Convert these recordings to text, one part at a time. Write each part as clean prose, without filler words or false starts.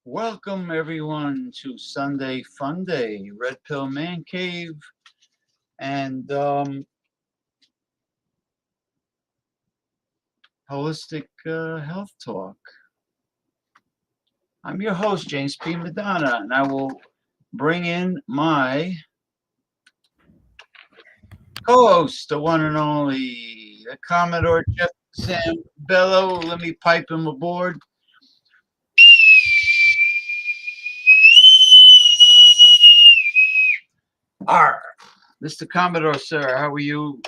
Welcome everyone to Sunday Fun Day, Red Pill Man Cave, and Holistic Health Talk. I'm your host, James P. Madonna, and I will bring in my co-host, the one and only, the Commodore Jeff Zambello. Let me pipe him aboard. Mr. Commodore, sir, how are you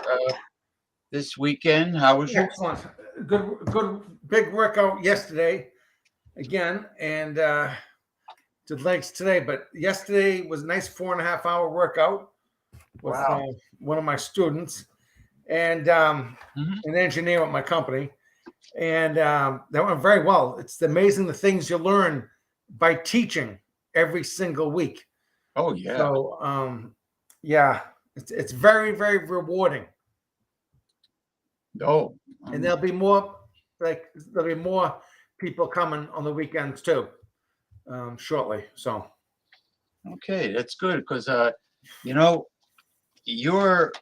this weekend? How was your? Excellent. Good big workout yesterday again, and did legs today. But yesterday was a nice 4.5 hour workout with one of my students and an engineer at my company, and that went very well. It's amazing the things you learn by teaching every single week. Oh yeah. So yeah, it's very, very rewarding. Oh, and there'll be more people coming on the weekends too, shortly. So okay, that's good because you're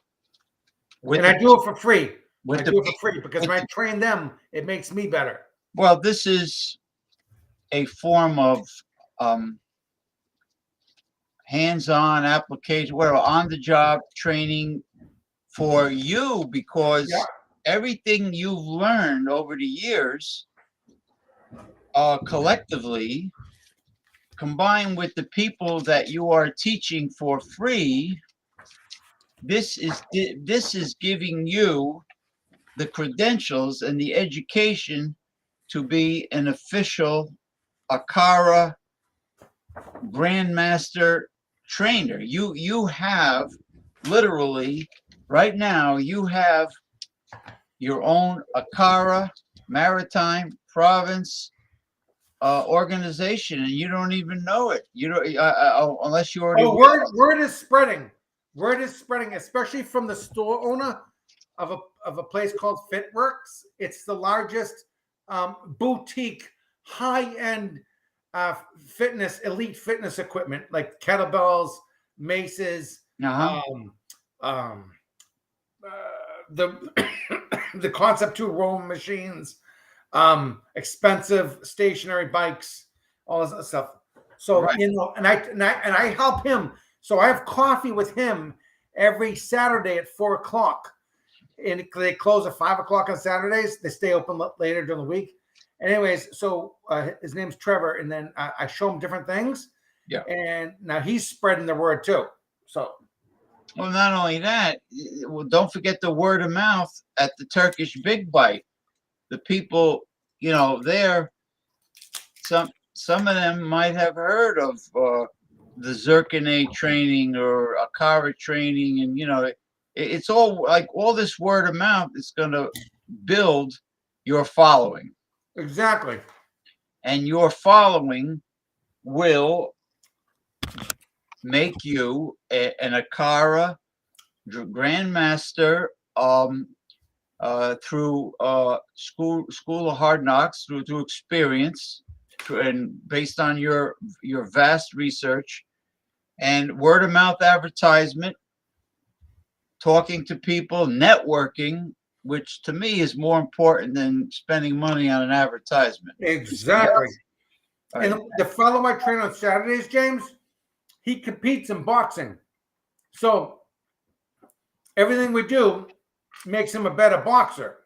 with. And I do it for free. I do it for free because when I train them, it makes me better. Well, this is a form of hands-on application, on-the-job training for you because everything you've learned over the years, collectively, combined with the people that you are teaching for free, this is giving you the credentials and the education to be an official ACARA Grandmaster trainer. You have literally right now you have your own ACARA Maritime Province organization, and you don't even know it. You don't unless you already. Word is spreading. Word is spreading, especially from the store owner of a place called FitWorks. It's the largest boutique, high-end elite fitness equipment like kettlebells, maces, Uh-huh. The the Concept 2 rowing machines, expensive stationary bikes, all this other stuff. So Right. and I help him. So I have coffee with him every Saturday at 4 o'clock, and they close at 5 o'clock on Saturdays. They stay open later during the week. Anyways, so his name's Trevor, and then I show him different things. Yeah. And now he's spreading the word too. So. Well, not only that, well, don't forget the word of mouth at the Turkish Big Bite. The people, there, some of them might have heard of the Zircone training or Akara training, and it's all like all this word of mouth is going to build your following, Exactly. and your following will make you an Akara grandmaster through school of hard knocks, through experience, and based on your vast research and word of mouth advertisement, talking to people, networking, which to me is more important than spending money on an advertisement. Exactly. Right. And the fellow I train on Saturdays, James, he competes in boxing. So everything we do makes him a better boxer.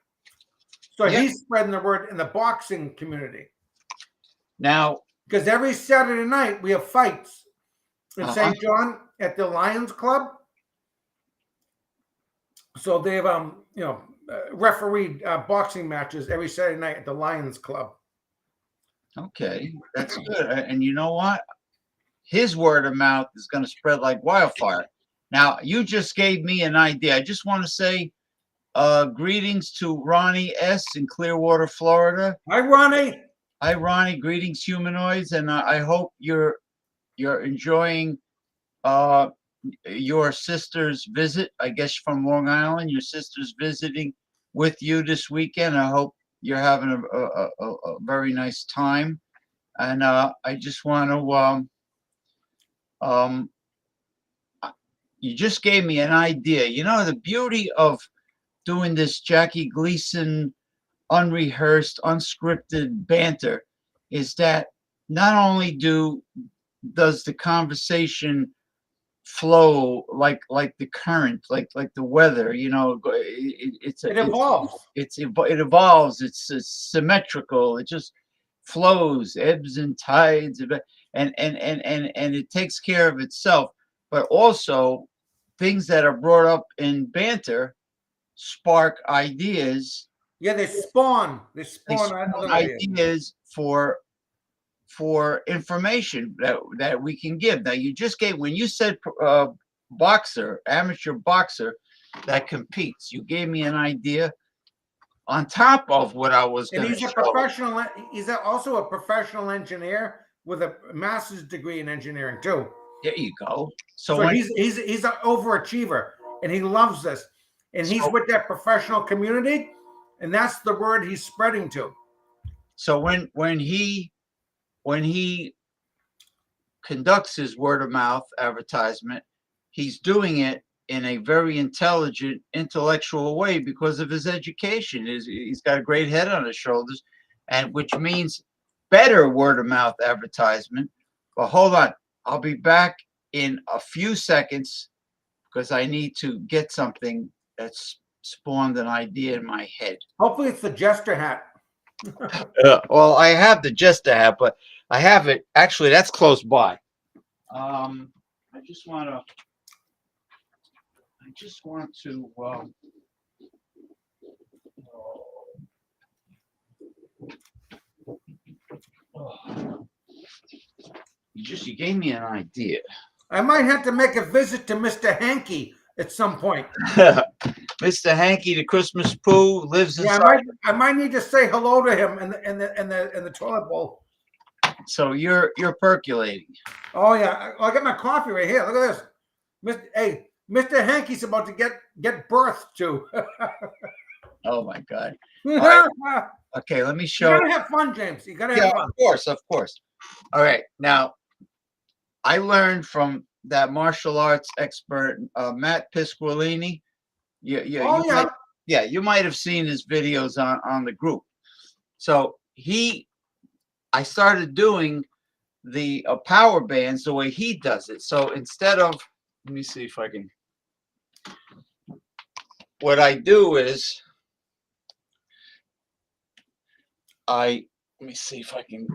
So he's spreading the word in the boxing community. Now, because every Saturday night we have fights in St. John at the Lions Club. So they have refereed boxing matches every Saturday night at the Lions Club. Okay, that's good. And you know what? His word of mouth is going to spread like wildfire. Now, you just gave me an idea. I just want to say greetings to Ronnie S. in Clearwater, Florida. Hi, Ronnie. Hi, Ronnie. Greetings, humanoids. And I hope you're enjoying your sister's visit. I guess from Long Island. Your sister's visiting with you this weekend. I hope you're having a very nice time. And I just want to you just gave me an idea. The beauty of doing this Jackie Gleason unrehearsed, unscripted banter is that not only does the conversation flow like the current, like the weather, it evolves. It evolves. It's symmetrical. It just flows, ebbs and tides, and it takes care of itself. But also, things that are brought up in banter spark ideas. Yeah, they spawn ideas for information that we can give. Now, you just gave, when you said boxer, amateur boxer that competes, you gave me an idea on top of what I was going to show. And he's a professional. He's also a professional engineer with a master's degree in engineering too. There you go. So he's an overachiever, and he loves this, and he's with that professional community, and that's the word he's spreading to. So when he conducts his word of mouth advertisement, he's doing it in a very intelligent, intellectual way because of his education. He's got a great head on his shoulders, and which means better word of mouth advertisement. But hold on, I'll be back in a few seconds because I need to get something that's spawned an idea in my head. Hopefully it's the jester hat. Well, I have the jester hat, but I have it. Actually, that's close by. I just want to. You gave me an idea. I might have to make a visit to Mr. Hanky at some point. Mr. Hanky, the Christmas Pooh, lives inside. I might need to say hello to him in the toilet bowl. So you're percolating. Oh yeah, I got my coffee right here. Look at this. Mr. Hanky's about to get birthed too. Oh my God. Right. Okay, let me show. You gotta have fun, James. You gotta have fun. Of course. All right, now I learned from that martial arts expert, Matt Pisquilini. Oh yeah. You might have seen his videos on the group. So I started doing the power bands the way he does it. So instead of, let me see if I can. What I do is let me see if I can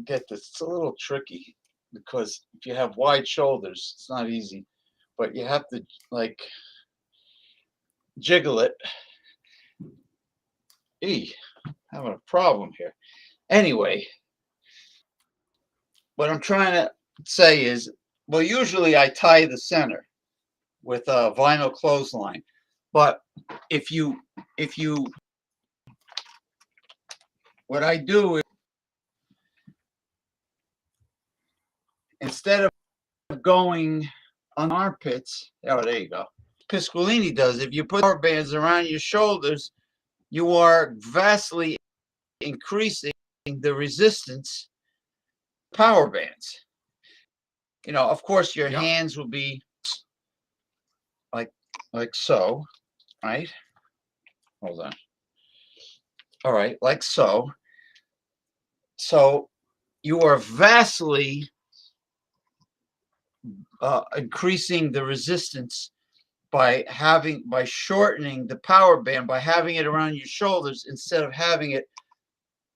get this. It's a little tricky because if you have wide shoulders, it's not easy, but you have to like jiggle it. Having a problem here. Anyway, what I'm trying to say is, well, usually I tie the center with a vinyl clothesline, but if you, what I do is instead of going on armpits, oh, there you go. Piscolini does. If you put power bands around your shoulders, you are vastly increasing the resistance power bands. Of course, your hands will be like so, right? Hold on. All right, like so. So you are vastly increasing the resistance by shortening the power band, by having it around your shoulders instead of having it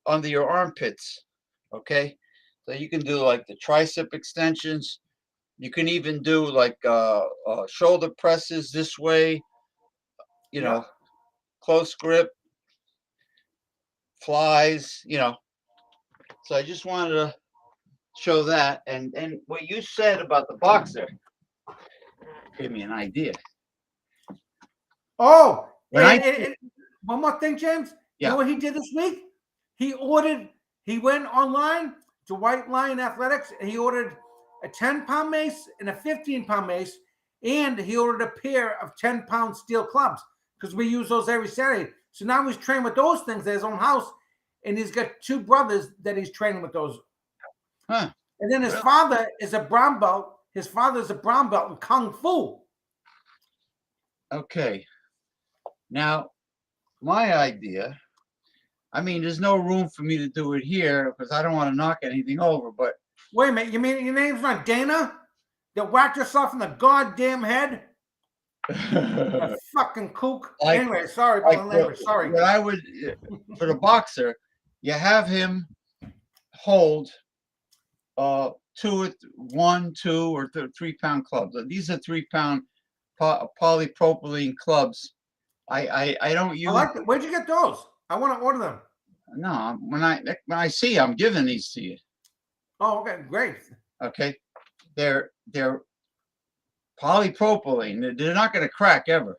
under your armpits. Okay, so you can do like the tricep extensions. You can even do like shoulder presses this way. Close grip, flies. So I just wanted to show that, and what you said about the boxer gave me an idea. Oh, and one more thing, James. Yeah. You know what he did this week? He went online to White Lion Athletics and he ordered a 10-pound mace and a 15-pound mace, and he ordered a pair of 10-pound steel clubs because we use those every Saturday. So now he's training with those things at his own house, and he's got two brothers that he's training with those. Huh. And then his father is a brown belt. His father is a brown belt in Kung Fu. Okay. Now, my idea, I mean, there's no room for me to do it here because I don't want to knock anything over, but. Wait a minute, you mean your name's not Dana? That whacked yourself in the goddamn head? A fucking kook. Anyway, sorry about the language. Sorry. What I would, for the boxer, you have him hold 1, 2, or 3-pound clubs. These are 3-pound polypropylene clubs. I don't use. I like it. Where'd you get those? I want to order them. No, when I see, I'm giving these to you. Oh, okay, great. Okay, they're polypropylene. They're not going to crack ever.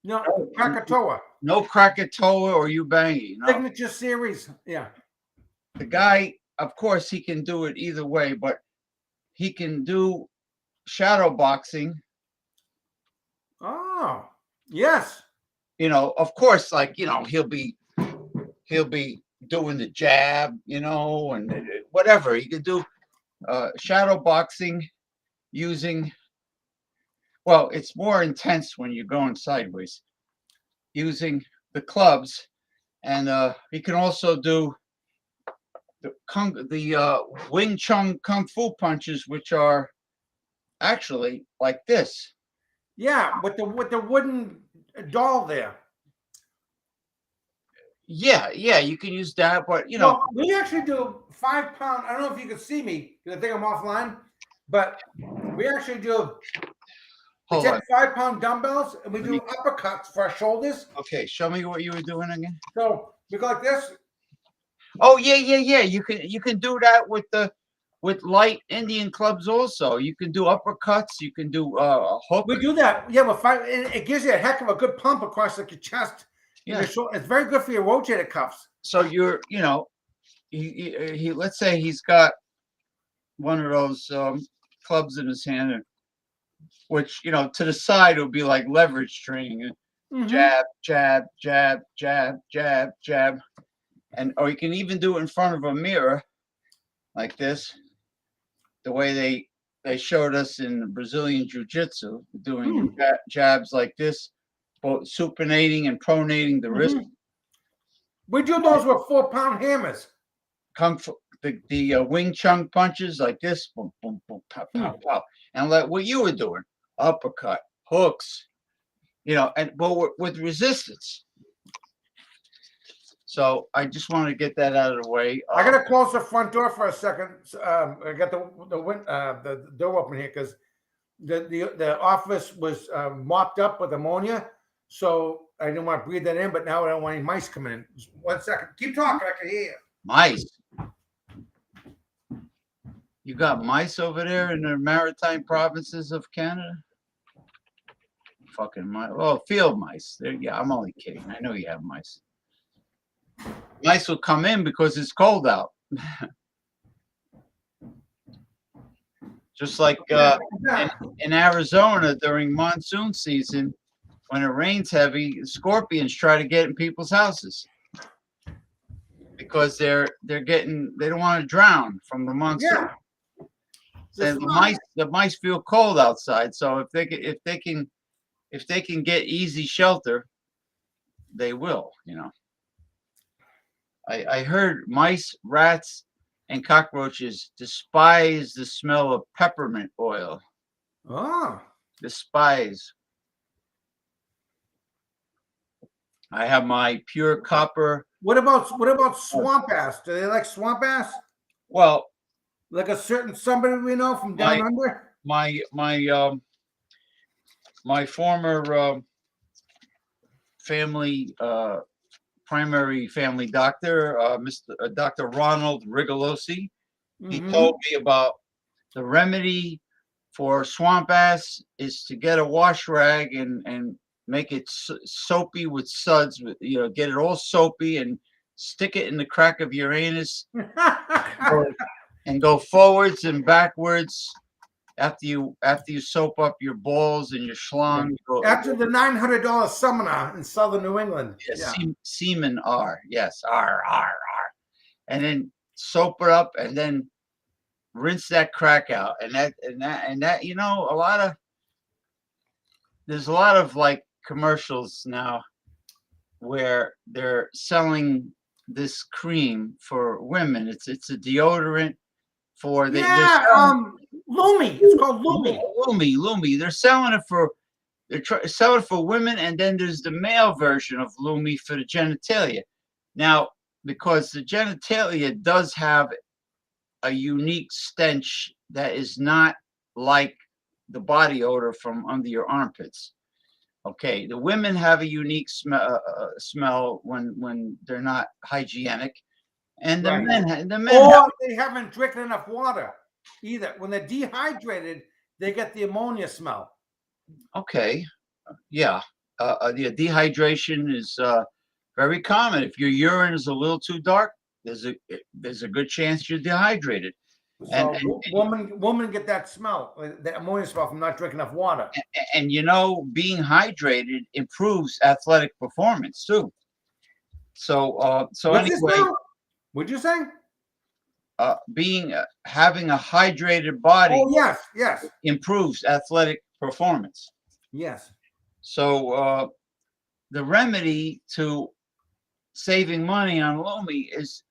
No, Krakatoa. No Krakatoa or Ubangi. No. Signature series. Yeah. The guy, of course, he can do it either way, but he can do shadow boxing. Oh, yes. Of course, like, he'll be doing the jab, and whatever. He could do shadow boxing using, well, it's more intense when you're going sideways, using the clubs. And he can also do the Wing Chun Kung Fu punches, which are actually like this. Yeah, with the wooden doll there. Yeah, you can use that, but Well, we actually do 5-pound. I don't know if you can see me because I think I'm offline, but we actually do. We take 5-pound dumbbells and we do uppercuts for our shoulders. Okay, show me what you were doing again. So we go like this. Oh yeah. You can do that with light Indian clubs also. You can do uppercuts. You can do hook. We do that. Yeah, with 5. It gives you a heck of a good pump across like your chest. Yeah, it's very good for your rotator cuffs. So you're, he let's say he's got one of those clubs in his hand, which to the side would be like leverage training. Jab, jab, jab, jab, jab, jab, or you can even do it in front of a mirror, like this. The way they showed us in Brazilian Jiu-Jitsu doing Hmm. jabs like this, both supinating and pronating the wrist. We do those with 4-pound hammers. Kung Fu, the Wing Chun punches like this, boom, boom, boom, pow, pow, pow, and like what you were doing, uppercut, hooks, and but with resistance. So I just wanted to get that out of the way. I gotta close the front door for a second. I got the door open here because the office was mopped up with ammonia, so I didn't want to breathe that in. But now I don't want any mice coming in. Just 1 second. Keep talking. I can hear you. Mice. You got mice over there in the maritime provinces of Canada? Fucking mice. Oh, field mice. Yeah, I'm only kidding. I know you have mice. Mice will come in because it's cold out. Just like in Arizona during monsoon season, when it rains heavy, scorpions try to get in people's houses because they don't want to drown from the monsoon. Yeah. And the mice feel cold outside, so if they can get easy shelter, they will. I heard mice, rats, and cockroaches despise the smell of peppermint oil. Oh. Despise. I have my pure copper. What about swamp ass? Do they like swamp ass? Well, like a certain somebody we know from down under? My former family primary family doctor, Dr. Ronald Rigolosi. He told me about the remedy for swamp ass is to get a wash rag and make it soapy with suds, get it all soapy and stick it in the crack of your anus and go forwards and backwards after you soap up your balls and your schlong. After the $900 seminar in Southern New England. Yes, yeah. Semen R. Yes, R. And then soap it up and then rinse that crack out. And that there's a lot of like commercials now where they're selling this cream for women. It's a deodorant for Lumi. It's called Lumi. Lumi. They're selling it for women, and then there's the male version of Lumi for the genitalia. Now, because the genitalia does have a unique stench that is not like the body odor from under your armpits. Okay, the women have a unique smell when they're not hygienic, and the men they haven't drinking enough water either. When they're dehydrated, they get the ammonia smell. Okay, yeah, the dehydration is very common. If your urine is a little too dark, there's a good chance you're dehydrated. So women get that smell, the ammonia smell from not drinking enough water. And being hydrated improves athletic performance too. So anyway, what'd you say? Having a hydrated body. Oh yes. Improves athletic performance. Yes. So the remedy to saving money on Lumi is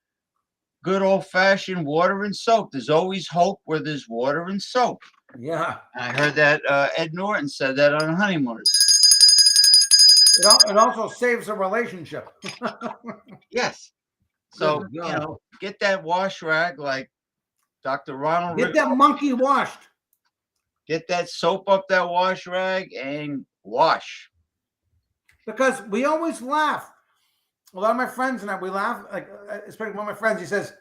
good old-fashioned water and soap. There's always hope where there's water and soap. Yeah. I heard that Ed Norton said that on Honeymooners. It also saves a relationship. Yes. So, get that wash rag like Dr. Ronald. Get that monkey washed. Get that soap up that wash rag and wash. Because we always laugh. A lot of my friends and I, we laugh, like, especially one of my friends, he says,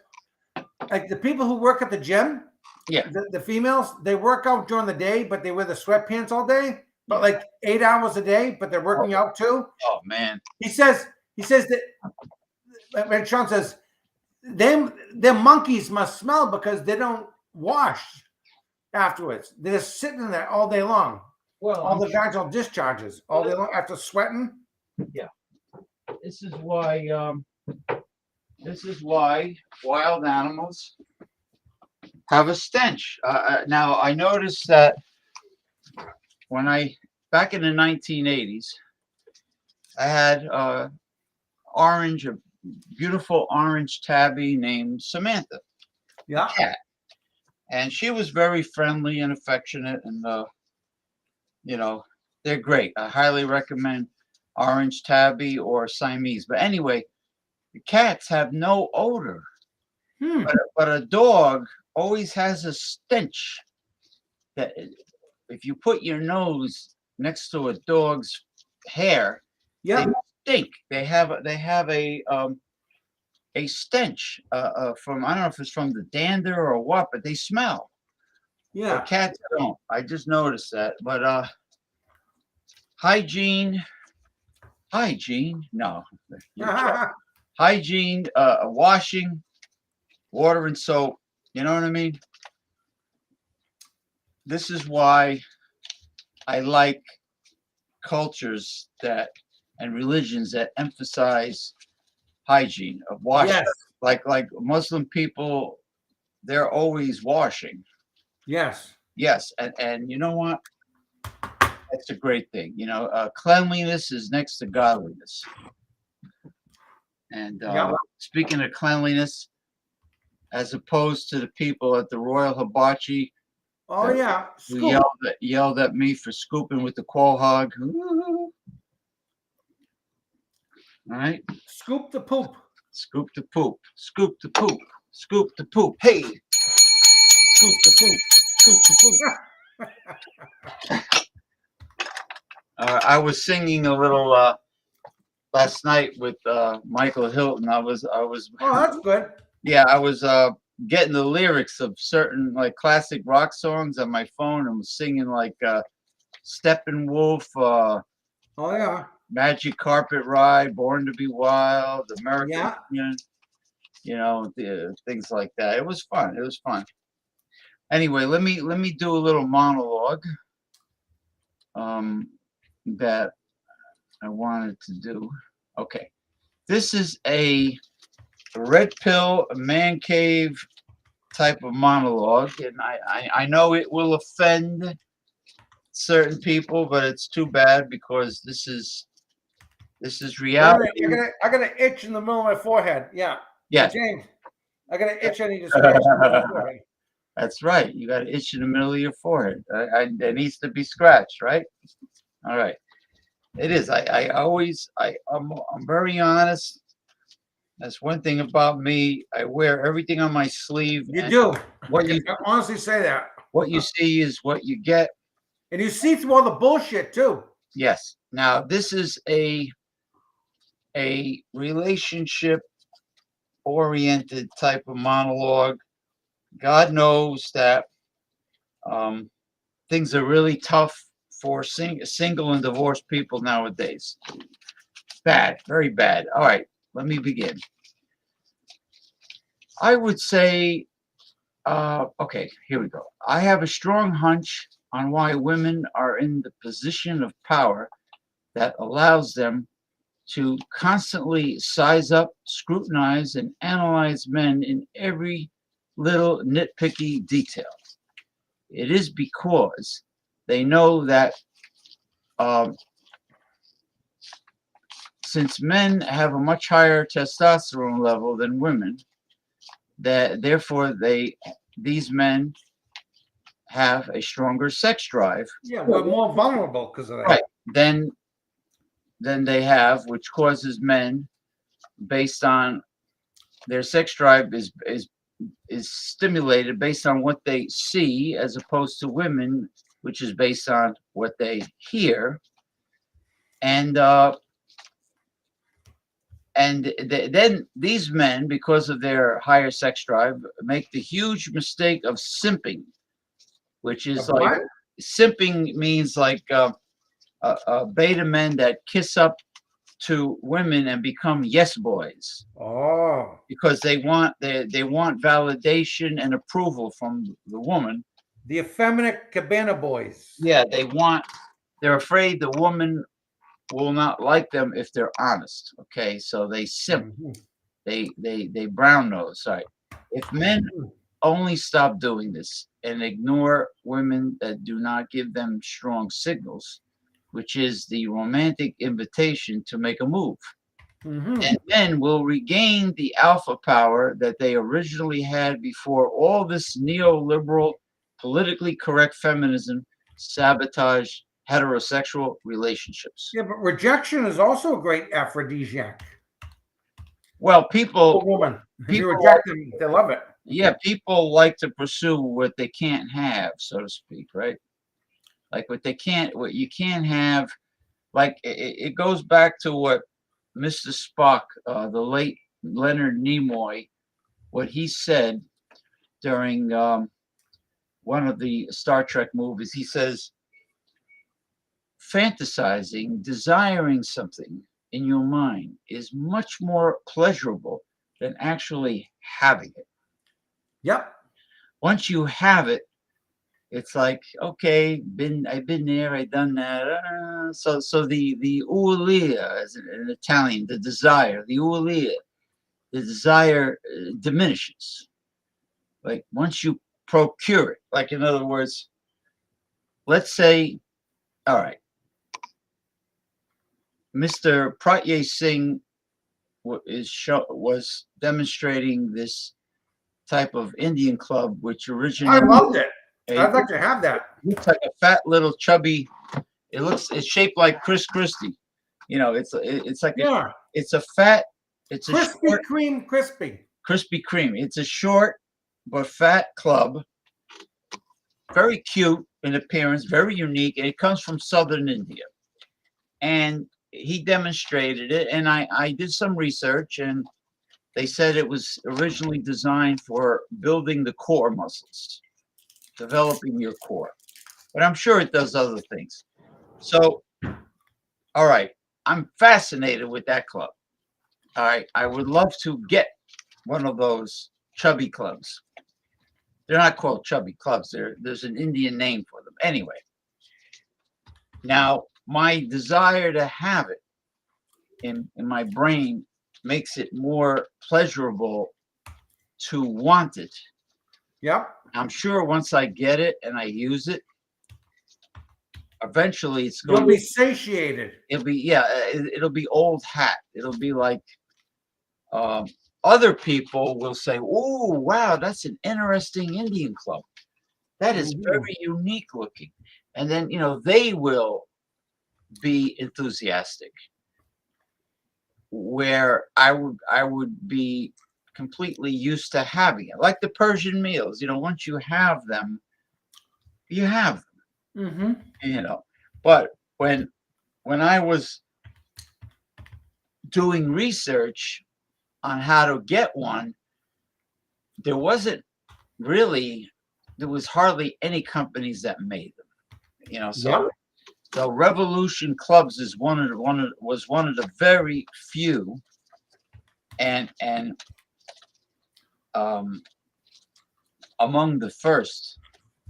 like, the people who work at the gym, the females, they work out during the day, but they wear the sweatpants all day, but like 8 hours a day, but they're working out too. Oh, man. He says that, like Sean says, their monkeys must smell because they don't wash afterwards. They're just sitting in there all day long. Well, all the vaginal discharges all day long after sweating. Yeah. This is why wild animals have a stench. Now I noticed that when back in the 1980s, I had a beautiful orange tabby named Samantha, Yeah. cat, and she was very friendly and affectionate, and you know, they're great. I highly recommend orange tabby or Siamese. But anyway, the cats have no odor, Hmm. but a dog always has a stench that if you put your nose next to a dog's hair, they Yeah. stink. They have a stench from, I don't know if it's from the dander or what, but they smell. But Yeah. cats don't. I just noticed that. But hygiene, no, you're joking. Hygiene, washing, water and soap. You know what I mean? This is why I like cultures that and religions that emphasize hygiene of washing. Yes. Like Muslim people, they're always washing. Yes. Yes, and you know what? That's a great thing. Cleanliness is next to godliness. And Yeah. speaking of cleanliness, as opposed to the people at the Royal Hibachi Oh that yeah. who Scoop. yelled at me for scooping with the quahog. All right, Scoop the poop. scoop the poop, scoop the poop, scoop the poop. Hey, scoop the poop, scoop the poop. I was singing a little last night with Michael Hilton. I was Oh, that's good. yeah, I was getting the lyrics of certain like classic rock songs on my phone and was singing like Steppenwolf, Oh yeah. Magic Carpet Ride, Born to Be Wild, American Yeah. Union, things like that. It was fun. It was fun. Anyway, let me do a little monologue that I wanted to do. Okay. This is a red pill man cave type of monologue, and I know it will offend certain people, but it's too bad because this is Wait a reality. minute. I got an itch in the middle of my forehead. Yeah. Yes. James, I got an itch I need to scratch in my forehead. That's right. You got an itch in the middle of your forehead. It needs to be scratched, right? All right. It is. I'm very honest. That's one thing about me. I wear everything on my sleeve. You And do. what I you can honestly say that. what you see is what you get. And you see through all the bullshit too. Yes. Now this is a relationship oriented type of monologue. God knows that things are really tough for single and divorced people nowadays. Bad, very bad. All right, let me begin. I would say, okay, here we go. I have a strong hunch on why women are in the position of power that allows them to constantly size up, scrutinize, and analyze men in every little nitpicky detail. It is because they know that um, since men have a much higher testosterone level than women, that therefore these men have a stronger sex drive. Yeah, we're more vulnerable because of that. Right. Than they have, which causes men, based on their sex drive, is stimulated based on what they see, as opposed to women, which is based on what they hear, and then these men, because of their higher sex drive, make the huge mistake of simping, which is Of what? simping means like beta men that kiss up to women and become yes boys Oh, because they want validation and approval from the woman. the effeminate cabana boys. Yeah, they're afraid the woman will not like them if they're honest. Okay, so they simp. Mhm. They brown nose. Sorry. If men only stop doing this and ignore women that do not give them strong signals, which is the romantic invitation to make a move. Mm-hmm. And men will regain the alpha power that they originally had before all this neoliberal, politically correct feminism sabotaged heterosexual relationships. Yeah, but rejection is also a great aphrodisiac. Well, A people, woman, if you people, reject them, they love it. yeah, people like to pursue what they can't have, so to speak, right? Like what you can't have. Like it goes back to what Mr. Spock, the late Leonard Nimoy, what he said during one of the Star Trek movies. He says, fantasizing, desiring something in your mind is much more pleasurable than actually having it. Yep. Once you have it, it's like, okay, I've been there, I've done that. So the ulia, as in Italian, the desire, the desire diminishes. Like once you procure it, like in other words, let's say, all right, Mr. Pratye Singh was demonstrating this type of Indian club, which I originated. loved it. It I'd like to have that. looks like a fat little chubby. It's shaped like Chris Christie. You know, it's like Yeah. it's a fat, it's a Krispy short, Kreme crispy. Krispy Kreme. It's a short but fat club, very cute in appearance, very unique, and it comes from southern India. And he demonstrated it, and I did some research, and they said it was originally designed for building the core muscles, developing your core. But I'm sure it does other things. So, all right, I'm fascinated with that club. All right, I would love to get one of those chubby clubs. They're not called chubby clubs. There's an Indian name for them. Anyway, now my desire to have it in my brain makes it more pleasurable to want it. Yep. I'm sure once I get it and I use it, eventually it's You'll going be satiated. it'll be yeah, it'll be old hat. It'll be like other people will say, "Oh, wow, that's an interesting Indian club. That is Mhm. very unique looking." And then, they will be enthusiastic where I would be completely used to having it. Like the Persian meals, once you have them, you have Mm-hmm. them. But when I was doing research on how to get one, there wasn't really there was hardly any companies that made them. So Yep. the Revolution Clubs is was one of the very few, and um, among the first.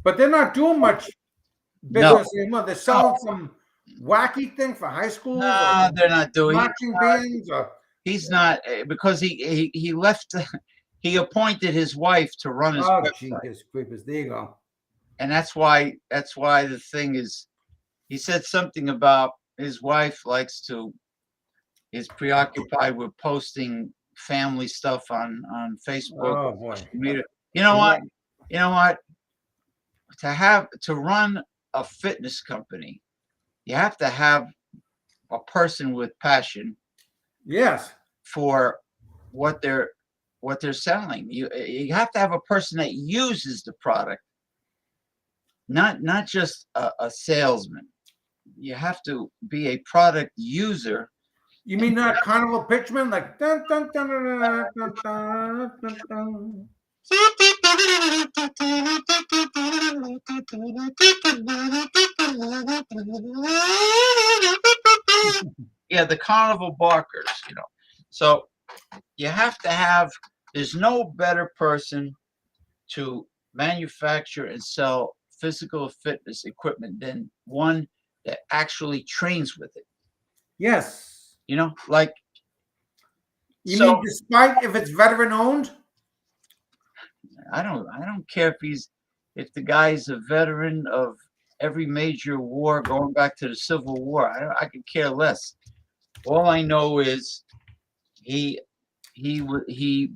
But they're not doing much No, business anymore. They're selling some wacky thing for high schools no, or they're not doing. marching bands or He's not because he left. He appointed his wife to run his oh website, Jesus creepers. There you go. and that's why the thing is. He said something about his wife is preoccupied with posting family stuff on Facebook. Oh boy. You know what? You know what? To run a fitness company, you have to have a person with passion Yes. for what they're selling. You have to have a person that uses the product, not just a salesman. You have to be a product user. You mean not carnival pitchman like dun, dun, dun, dun, dun, dun, dun, dun, dun. Yeah, the carnival barkers. So you have to have. There's no better person to manufacture and sell physical fitness equipment than one that actually trains with it. Yes. Like You so. mean despite if it's veteran owned? I don't care if the guy's a veteran of every major war going back to the Civil War. I could care less. All I know is he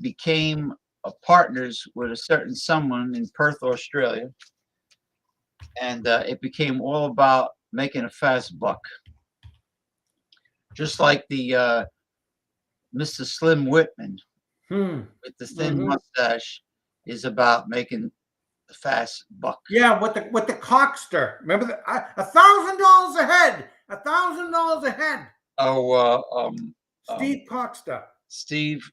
became partners with a certain someone in Perth, Australia, and it became all about making a fast buck. Just like the Mr. Slim Whitman with the thin mustache is about making the fast buck. Yeah, with the cockster. Remember $1,000 a head. $1,000 a head. Oh, Steve Cockster. Steve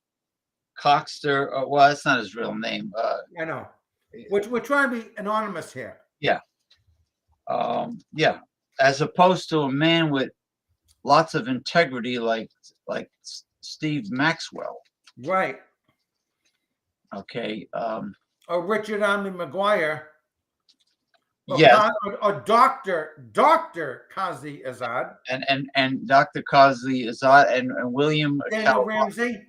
Cockster. Well, that's not his real name. I know. We're trying to be anonymous here. Yeah. Yeah. As opposed to a man with lots of integrity like Steve Maxwell. Right. Okay. Or Richard Army McGuire. Yes. Or Dr. Kazi Azad. And Dr. Kazi Azad and William Daniel Ramsey.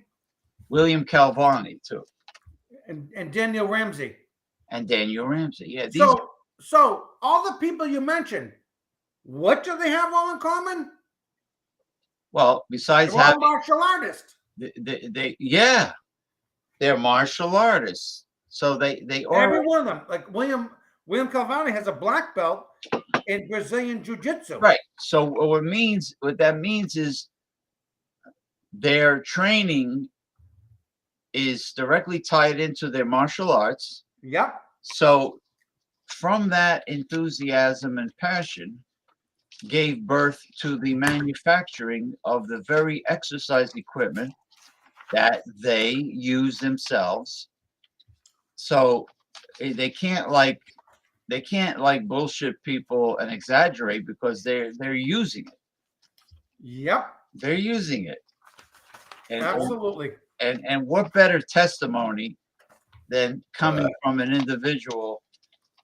William Calvani too. And Daniel Ramsey. And Daniel Ramsey. Yeah. So all the people you mentioned, what do they have all in common? Well, besides they're having all martial artists. They're martial artists. So they every one of them, like William Calvani has a black belt in Brazilian Jiu-Jitsu. Right. So what that means is their training is directly tied into their martial arts. Yep. So from that enthusiasm and passion gave birth to the manufacturing of the very exercise equipment that they use themselves. So they can't bullshit people and exaggerate because they're using it. Yep. They're using it. And, absolutely. And what better testimony than coming from an individual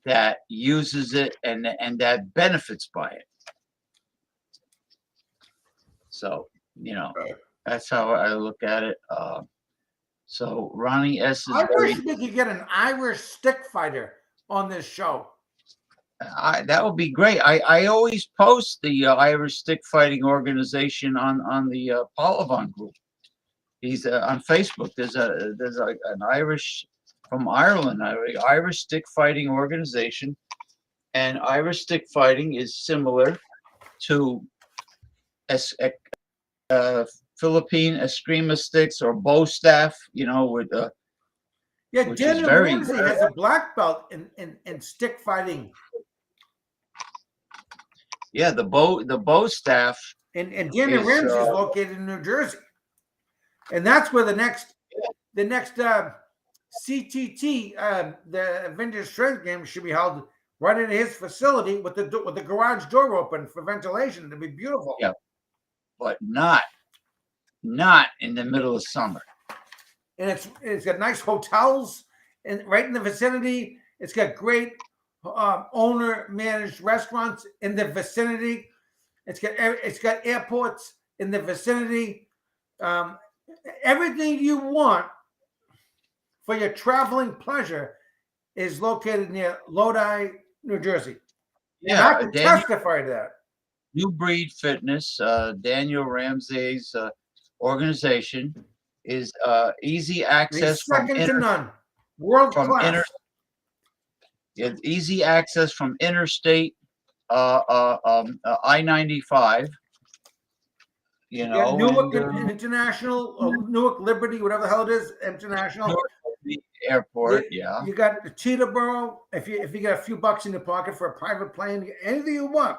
that uses it and that benefits by it. So, that's how I look at it. So Ronnie S. is I wish we could get an Irish stick fighter on this show. That would be great. I always post the Irish stick fighting organization on the Polyvon group. He's on Facebook. There's an Irish from Ireland, Irish stick fighting organization, and Irish stick fighting is similar to Philippine Eskrima sticks or bow staff, with Daniel Ramsey has a black belt in stick fighting. Yeah, the bow staff. And Daniel Ramsey is located in New Jersey, and that's where the next CTT, the Vintage Strength game, should be held right in his facility with the garage door open for ventilation. It'd be beautiful. Yeah, but not in the middle of summer. And it's got nice hotels and right in the vicinity. It's got great owner managed restaurants in the vicinity. It's got airports in the vicinity. Everything you want for your traveling pleasure is located near Lodi, New Jersey. Yeah, and I can testify to that. New Breed Fitness, Daniel Ramsey's organization, is easy access from second to none. World class. It's easy access from interstate I-95. Newark International, or Newark Liberty, whatever the hell it is, International. Newark Airport, yeah. You got the Teterboro. If you get a few bucks in your pocket for a private plane, anything you want.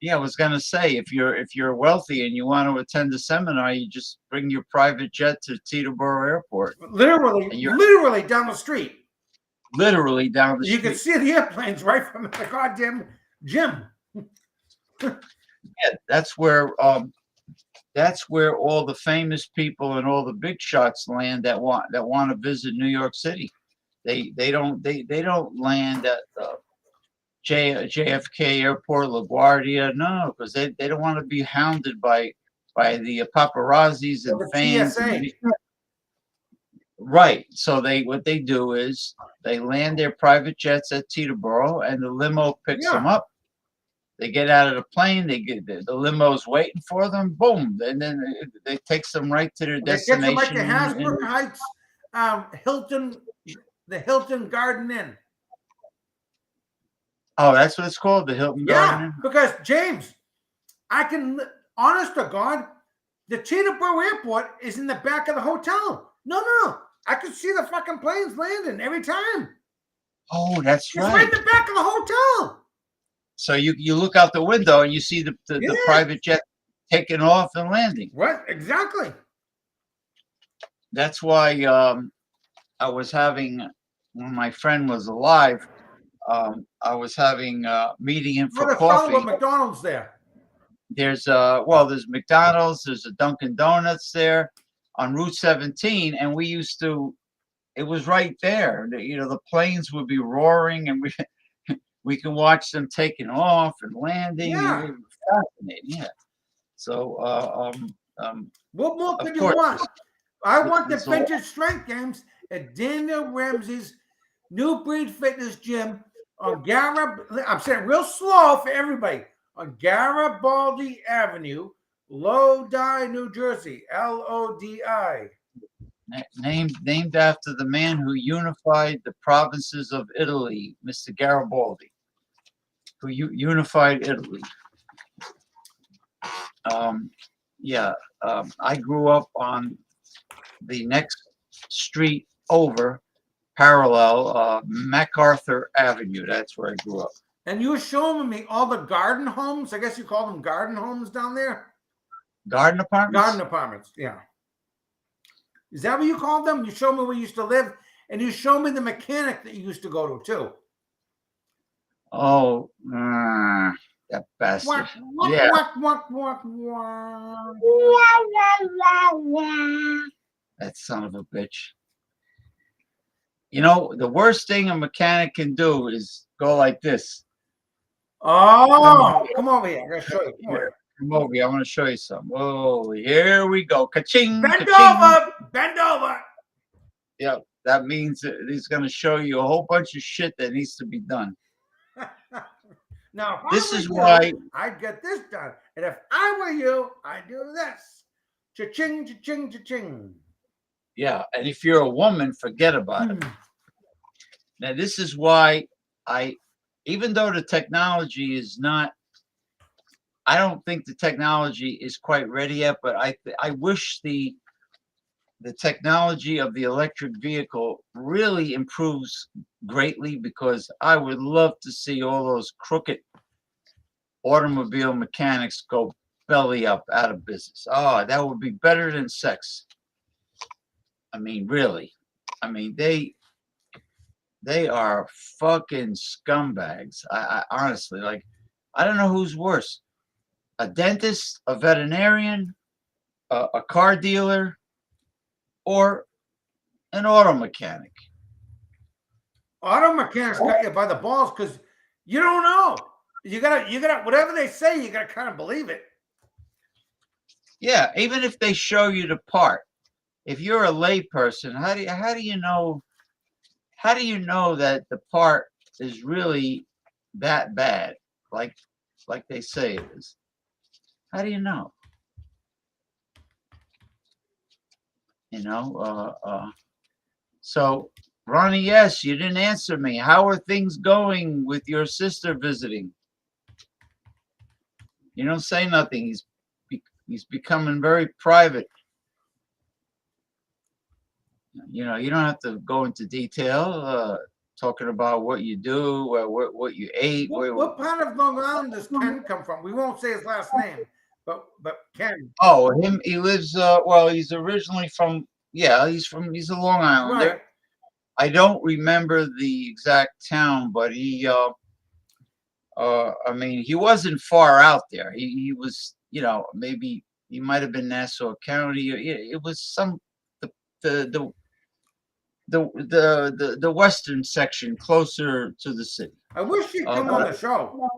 Yeah, I was gonna say, if you're wealthy and you want to attend a seminar, you just bring your private jet to Teterboro Airport. Literally down the street. Literally down the street. You can see the airplanes right from the goddamn gym. Yeah, that's where all the famous people and all the big shots land that want to visit New York City. They don't land at JFK Airport, LaGuardia, no, because they don't want to be hounded by the paparazzis and fans. Right. So what they do is they land their private jets at Teterboro, and the limo picks them Yeah. up. They get out of the plane. They get the limo's waiting for them. Boom, and then it takes them right to their They get you like destination. the Hasbrook Heights, Hilton, the Hilton Garden Inn. Oh, that's what it's called, the Hilton Garden Yeah, Inn? because James, I can, honest to God, the Teterboro Airport is in the back of the hotel. No. I can see the fucking planes landing every time. Oh, that's It's right right. in the back of the hotel. So you look out the window and you see the Yeah. private jet taking off and landing. What? Exactly. That's why I was having, when my friend was alive, I was having meeting him for What a fellow coffee. with McDonald's there. There's there's McDonald's, there's a Dunkin' Donuts there on Route 17, and we used to. It was right there. The planes would be roaring, and we can watch them taking off and landing. Yeah. It was fascinating. Yeah. So What more of could you course, want? I want the there's a lot. vintage strength games at Daniel Ramsey's New Breed Fitness Gym on I'm saying real slow for everybody, on Garibaldi Avenue, Lodi, New Jersey, Lodi. Named after the man who unified the provinces of Italy, Mr. Garibaldi, who unified Italy. I grew up on the next street over, parallel MacArthur Avenue. That's where I grew up. And you were showing me all the garden homes. I guess you call them garden homes down there. Garden apartments. Garden apartments. Yeah. Is that what you called them? You showed me where you used to live, and you showed me the mechanic that you used to go to too. Oh, that bastard. Yeah. That son of a bitch. The worst thing a mechanic can do is go like this. Oh, come over here. I'm going to show you. Come here. Come over here. I want to show you something. Whoa, here we go. Ka-ching. Bend ka-ching. over. Bend over. Yeah, that means that he's going to show you a whole bunch of shit that needs to be done. Now, this is why I'd get this done. And if I were you, I'd do this. Cha-ching, cha-ching, cha-ching. Yeah, and if you're a woman, forget about it. Now, this is why even though the technology is not, I don't think the technology is quite ready yet, but I wish the technology of the electric vehicle really improves greatly, because I would love to see all those crooked automobile mechanics go belly up, out of business. Oh, that would be better than sex. I mean, really. I mean, they are fucking scumbags. I honestly, like, I don't know who's worse. A dentist, a veterinarian, a car dealer, or an auto mechanic. Auto mechanics got you by the balls because you don't know. You gotta whatever they say, you gotta kind of believe it. Yeah, even if they show you the part. If you're a lay person, how do you know that the part is really that bad, like they say it is? How do you know? So Ronnie, yes, you didn't answer me. How are things going with your sister visiting? You don't say nothing. He's becoming very private. You don't have to go into detail, talking about what you do, what you ate. What part of Long Island does Ken come from? We won't say his last name, but Ken. Oh, him. He lives. He's originally from. Yeah, he's a Long Islander. Right. I don't remember the exact town, but he. I mean, he wasn't far out there. He was. Maybe he might have been Nassau County. It was some the western section closer to the city. I wish he'd come on the show.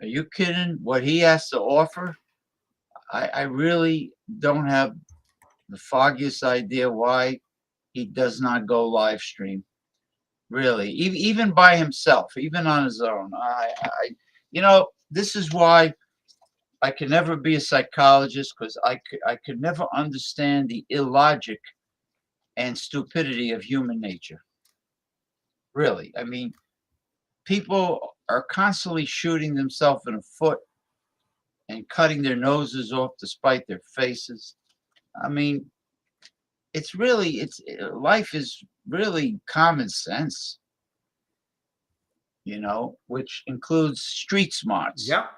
Are you kidding? What he has to offer, I really don't have the foggiest idea why he does not go live stream. Really, even by himself, even on his own. This is why I could never be a psychologist, because I could never understand the illogic and stupidity of human nature. Really, I mean, people are constantly shooting themselves in the foot and cutting their noses off to spite their faces. I mean, life is really common sense, which includes street smarts. Yep.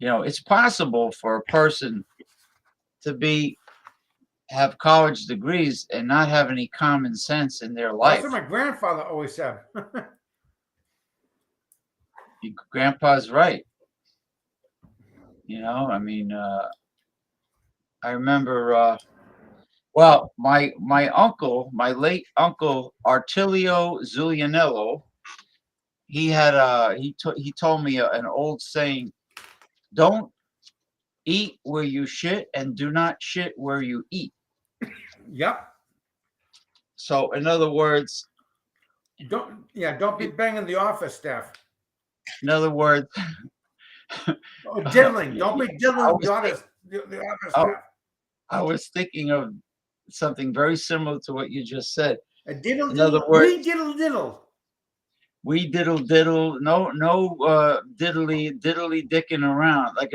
It's possible for a person to have college degrees and not have any common sense in their life. That's what my grandfather always said. Your grandpa's right. I mean, I remember, my uncle, my late uncle Artilio Zulianello, he told me an old saying: don't eat where you shit, and do not shit where you eat. Yep. So, in other words, don't be banging the office staff. In other words, diddling. Don't be diddling the office staff. I was thinking of something very similar to what you just said. A diddle, in other words, we diddle diddle. We diddle diddle. No diddly dicking around. Like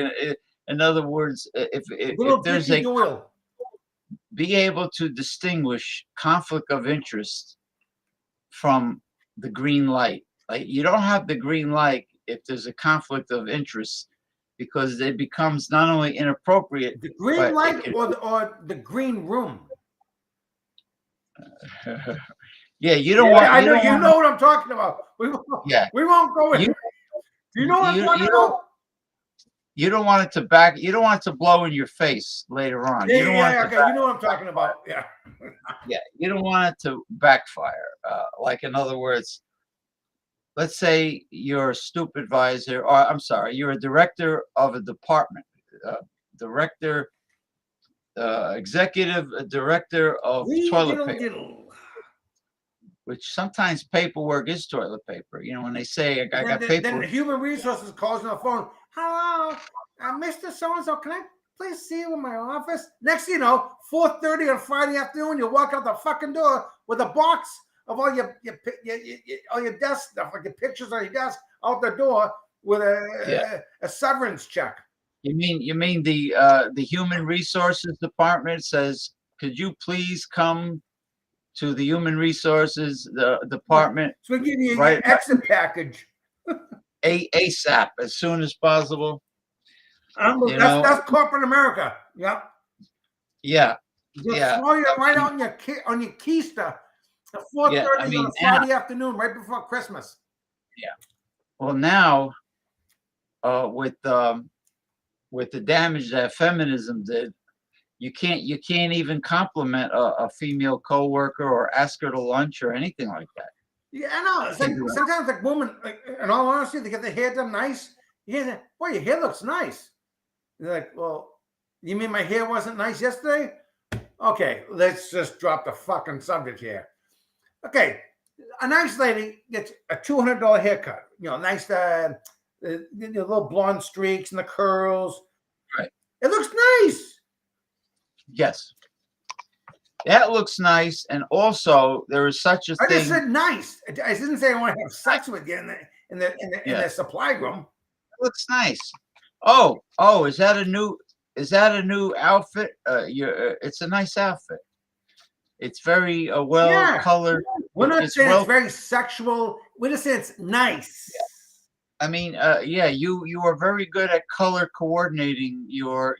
in other words, if there's be able to distinguish conflict of interest from the green light. Like, you don't have the green light if there's a conflict of interest, because it becomes not only inappropriate. The green light or the green room. Yeah, you don't want. I know you know what I'm talking about. We won't go in. You know what I'm talking about? You don't want it to back. You don't want it to blow in your face later on. Yeah, you know what I'm talking about. Yeah. Yeah, you don't want it to backfire. Like, in other words, let's say you're a supervisor, or I'm sorry, you're a director of a department, executive director of toilet paper. Which sometimes paperwork is toilet paper. When they say I got paperwork. Then human resources calls on the phone. Hello, Mr. So-and-so, can I please see you in my office? Next thing you know, 4:30 on Friday afternoon, you walk out the fucking door with a box of all your desk stuff, like your pictures on your desk, out the door with a severance check. You mean the human resources department says, could you please come to the human resources department? So we give you an exit package. ASAP, as soon as possible. That's corporate America. Yep. Yeah. Just throw you right out on your keister at 4:30 on a Friday afternoon, right before Christmas. Yeah. Well, now, with the damage that feminism did, you can't even compliment a female coworker or ask her to lunch or anything like that. Yeah, I know. It's like, sometimes, like, women, like, in all honesty, they get their hair done nice. Boy, your hair looks nice. And they're like, well, you mean my hair wasn't nice yesterday? Okay, let's just drop the fucking subject here. Okay, a nice lady gets a $200 haircut. Nice, the little blonde streaks and the curls. Right. It looks nice. Yes. That looks nice, and also there is such a thing. I just said nice. I didn't say I want to have sex with you in the supply room. It looks nice. Oh, is that a new outfit? It's a nice outfit. It's very well colored. We're not saying it's very sexual. We're just saying it's nice. Yeah. I mean, you are very good at color coordinating your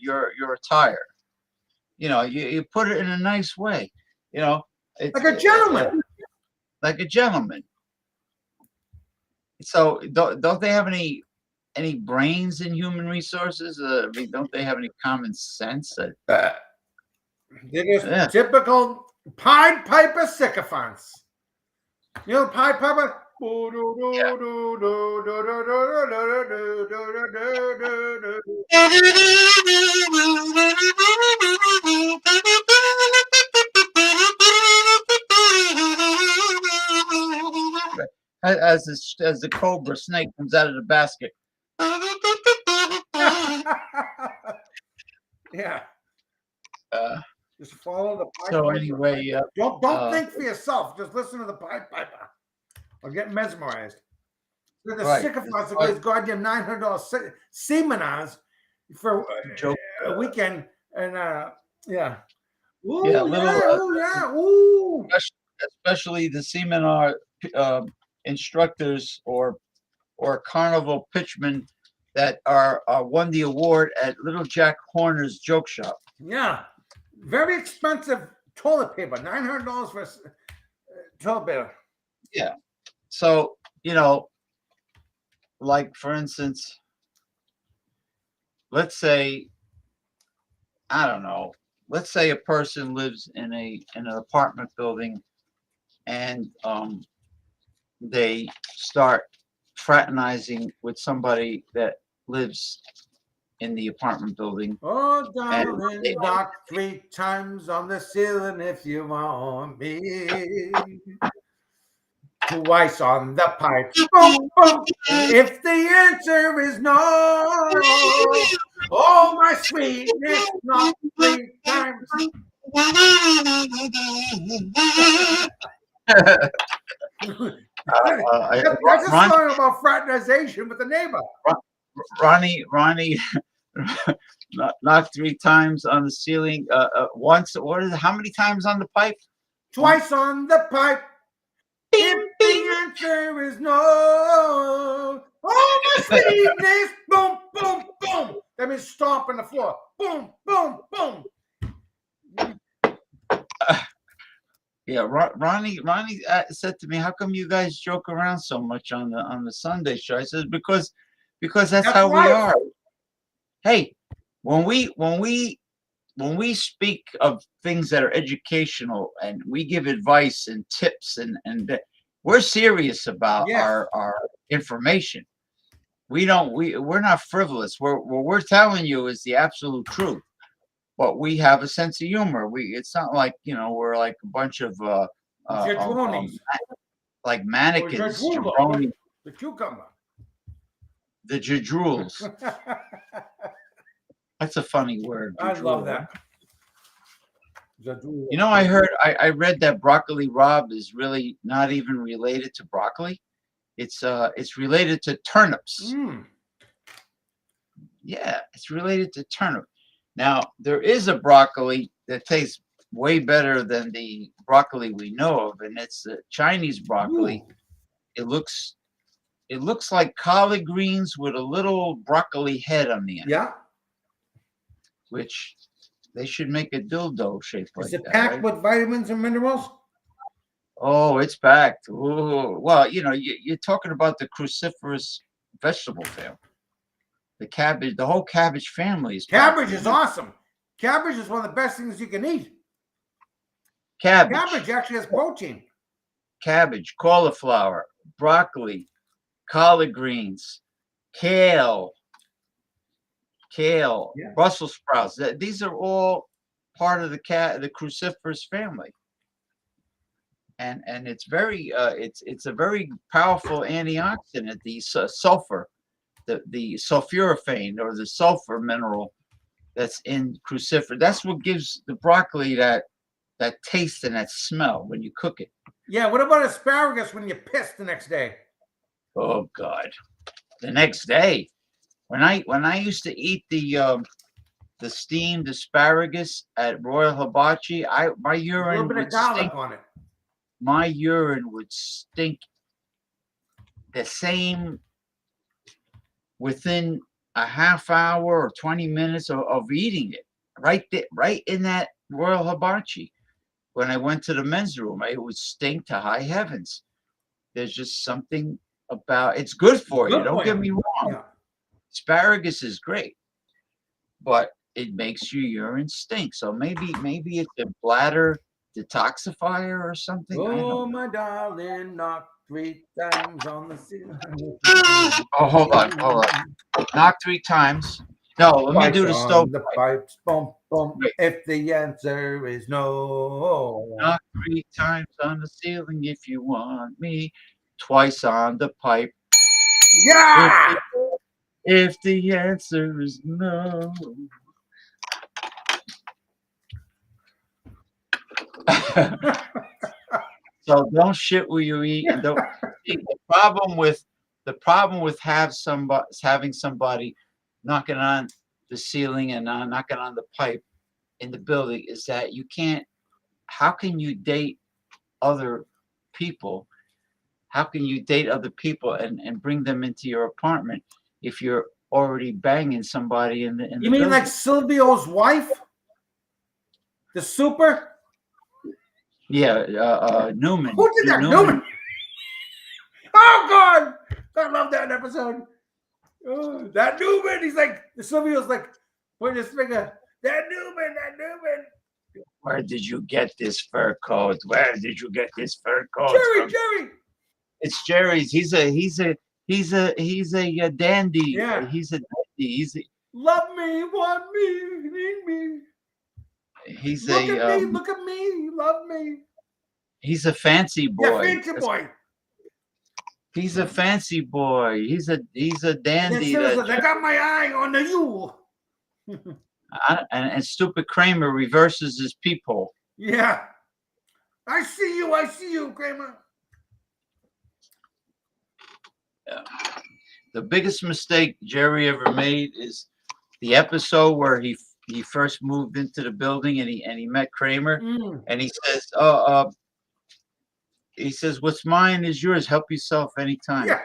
attire. You put it in a nice way. Like a gentleman. Like a gentleman. So don't they have any brains in human resources? Don't they have any common sense? They're just typical Pied Piper sycophants. Pied Piper? as the cobra snake comes out of the basket. Yeah. Uh, Just follow the pipe. so anyway, Don't think for yourself. Just listen to the pipe piper. Or get mesmerized. They're the right. sycophants that goes goddamn $900 seminars for Joke. a weekend, and yeah. Ooh, Yeah, ooh. especially the seminar instructors or carnival pitchmen that are won the award at Little Jack Horner's joke shop. Yeah, very expensive toilet paper. $900 for toilet paper. Yeah. So like for instance, let's say, I don't know. Let's say a person lives in an apartment building, and they start fraternizing with somebody that lives in the apartment building. Oh, darling, knock 3 times on the ceiling if you want me. Twice on the pipe. Boom, boom. If the answer is no, oh, my sweetness, knock 3 times. That's a song about fraternization with the neighbor. Ronnie knocked 3 times on the ceiling. Once. What is it? How many times on the pipe? Twice on the pipe. If the answer is no, oh, my sweetness, boom, boom, boom. That means stomp on the floor. Boom, boom, boom. Yeah, Ronnie said to me, "How come you guys joke around so much on the Sunday show?" I said, "Because that's how we are." Hey, when we speak of things that are educational and we give advice and tips and we're serious about our information. We're not frivolous. What we're telling you is the absolute truth. But we have a sense of humor. It's not like we're like a bunch of like mannequins. The cucumber. The jadrules. That's a funny word. I love that. I read that broccoli Rob is really not even related to broccoli. It's related to turnips. Yeah, it's related to turnip. Now, there is a broccoli that tastes way better than the broccoli we know of, and it's the Chinese broccoli. Ooh. It looks like collard greens with a little broccoli head on the end. Yeah. Which they should make a dildo shape like that. Is it packed with vitamins and minerals? Oh, it's packed. Ooh. Well, you're talking about the cruciferous vegetable family. The cabbage, the whole cabbage family is packed. Cabbage is awesome. Cabbage is one of the best things you can eat. Cabbage actually has protein. Cabbage, cauliflower, broccoli, collard greens, kale, Brussels sprouts. These are all part of the cruciferous family, and it's very it's a very powerful antioxidant. The sulfur, the sulforaphane or the sulfur mineral that's in crucifer. That's what gives the broccoli that taste and that smell when you cook it. Yeah. What about asparagus when you piss the next day? Oh God, the next day. When I used to eat the steamed asparagus at Royal Hibachi, my urine would stink. On it. My urine would stink the same within a half hour or 20 minutes of eating it. Right in that Royal Hibachi. When I went to the men's room, it would stink to high heavens. There's just something about it's good for you. Don't get me wrong. Yeah. Asparagus is great, but it makes your urine stink. So maybe it's a bladder detoxifier or something. Oh, my darling, knock 3 times on the ceiling. Oh, hold on. Knock 3 times. No, let me do the stove. The pipes, boom, boom. Wait. If the answer is no. Knock 3 times on the ceiling if you want me. twice on the pipe. Yeah. If the answer is no. So don't shit where you eat, and don't see the problem with having somebody knocking on the ceiling and knocking on the pipe in the building is that you can't. How can you date other people? How can you date other people and bring them into your apartment if you're already banging somebody in the You mean building? like Silvio's wife? The super? Yeah, Newman. Who did that? Newman. Oh God! I love that episode. Oh, that Newman. He's like the Silvio's like pointing his finger. That Newman. Where did you get this fur coat? Where did you get this fur coat from? Jerry. It's Jerry's. He's a dandy. Yeah. He's a dandy. Love me, want me, need me. He's Look at me, love me. He's a fancy boy. Yeah, fancy boy. He's a fancy boy. He's a dandy. I got my eye on the you. And stupid Kramer reverses his peephole. Yeah. I see you, Kramer. Yeah. The biggest mistake Jerry ever made is the episode where he first moved into the building and he met Kramer and he says, "What's mine is yours. Help yourself anytime." Yeah.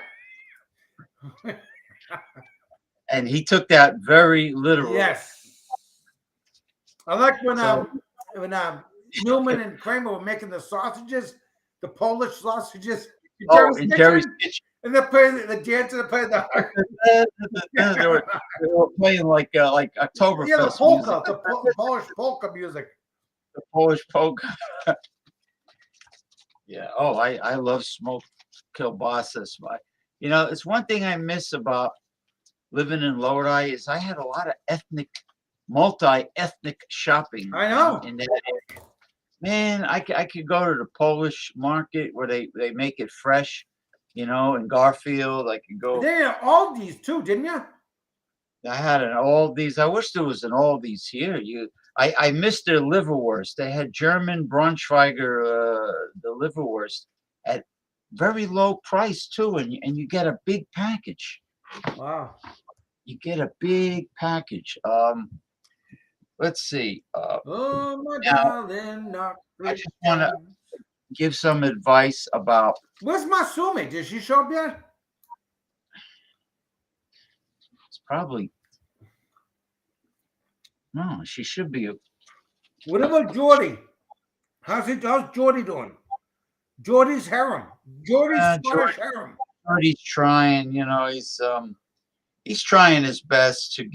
And he took that very literally. Yes. I like when Newman and Kramer were making the sausages, the Polish sausages. In Jerry's kitchen. And they're playing the dance and they're playing the they were playing like Oktoberfest. Yeah, the polka, music. the Polish polka music. The Polish polka. Yeah. Oh, I love smoked kielbasa. It's one thing I miss about living in Lodi is I had a lot of multi-ethnic shopping. I know. In that area. Man, I could go to the Polish market where they make it fresh, in Garfield. I could go. They had Aldi's too, didn't you? I had an Aldi's. I wish there was an Aldi's here. I missed their liverwurst. They had German Braunschweiger, the liverwurst at very low price too, and you get a big package. Wow. You get a big package. Let's see. Oh my Now, darling, I just want to give some advice about. Where's Masumi? Did she show up yet? It's probably. No, she should be. What about Jordy? How's Jordy doing? Jordy's harem. Jordy's harem. Jordy's trying. He's trying his best to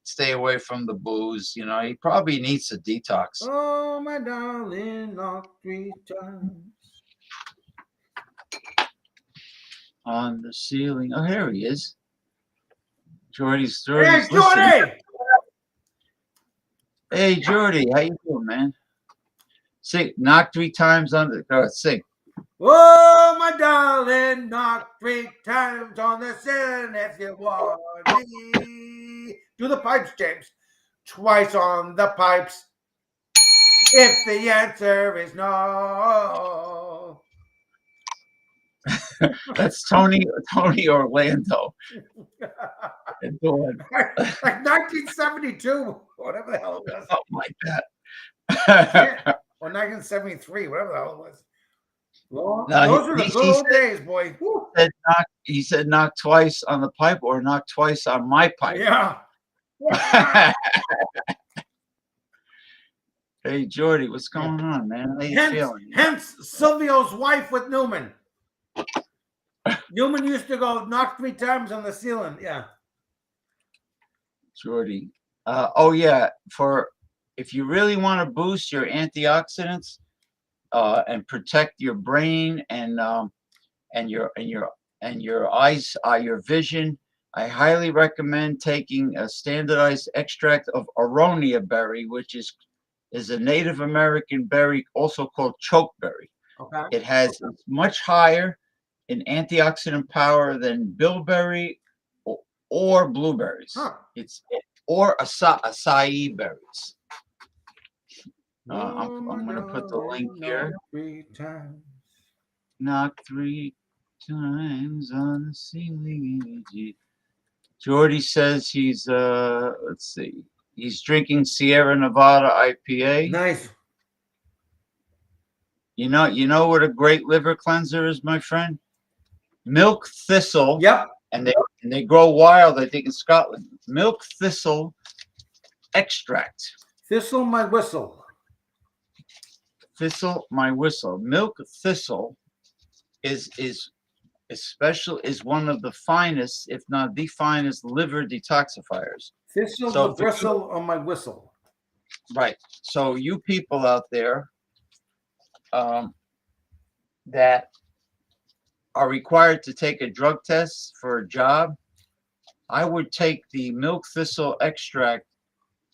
stay away from the booze. He probably needs a detox. Oh my darling, knock 3 times On the ceiling. Oh, here he is. Jordy's Hey, Jordy! Hey, Jordy, how you doing, man? Sing, knock 3 times on the. Go ahead, sing. Oh my darling, knock 3 times on the ceiling if you want me. Do the pipes, James. Twice on the pipes. If the answer is no. That's Tony Orlando. Like 1972, whatever the hell it was. Something like that. Yeah. Or 1973, whatever the hell it was. Well, those were the good old days, boy. He said knock twice on the pipe or knock twice on my pipe. Yeah. Hey, Jordy, what's going on, man? How you feeling? Hence, Silvio's wife with Newman. Newman used to go knock 3 times on the ceiling. Yeah. Jordy. Oh yeah. If you really want to boost your antioxidants and protect your brain and your eyes, your vision, I highly recommend taking a standardized extract of aronia berry, which is a Native American berry, also called chokeberry. Okay. It has much higher in antioxidant power than bilberry or blueberries. Huh. It's or acai berries. I'm going to put the link here. 3 times. Knock 3 times on the ceiling. Jordy says he's let's see, he's drinking Sierra Nevada IPA. Nice. You know what a great liver cleanser is, my friend? Milk thistle. Yep. And they grow wild, I think, in Scotland. Milk thistle extract. Thistle my whistle. Thistle my whistle. Milk thistle is one of the finest, if not the finest, liver detoxifiers. Thistle So the bristle on my whistle. Right. So you people out there that are required to take a drug test for a job, I would take the milk thistle extract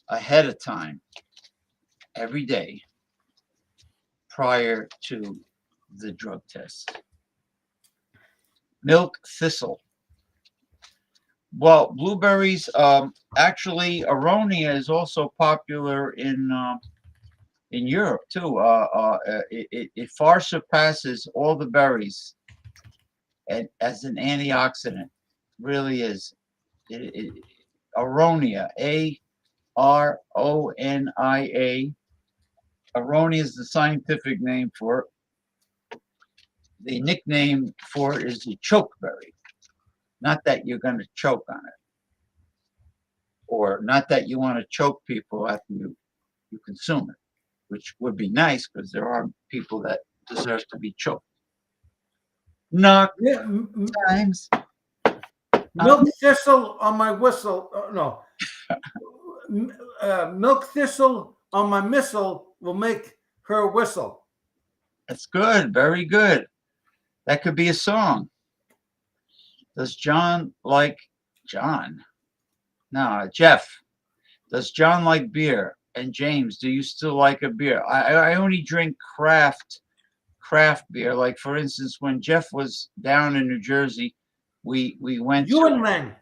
ahead of time, every day, prior to the drug test. Milk thistle. Well, blueberries, actually, aronia is also popular in Europe too. It far surpasses all the berries as an antioxidant. Really is. Aronia, Aronia. Aronia is the scientific name for it. The nickname for it is a chokeberry. Not that you're going to choke on it, or not that you want to choke people after you consume it, which would be nice because there are people that deserve to be choked. Knock times. Milk thistle on my whistle. No. Milk thistle on my missile will make her whistle. That's good. Very good. That could be a song. Does John like John? No, Jeff. Does John like beer? And James, do you still like a beer? I only drink craft beer. Like, for instance, when Jeff was down in New Jersey, we went to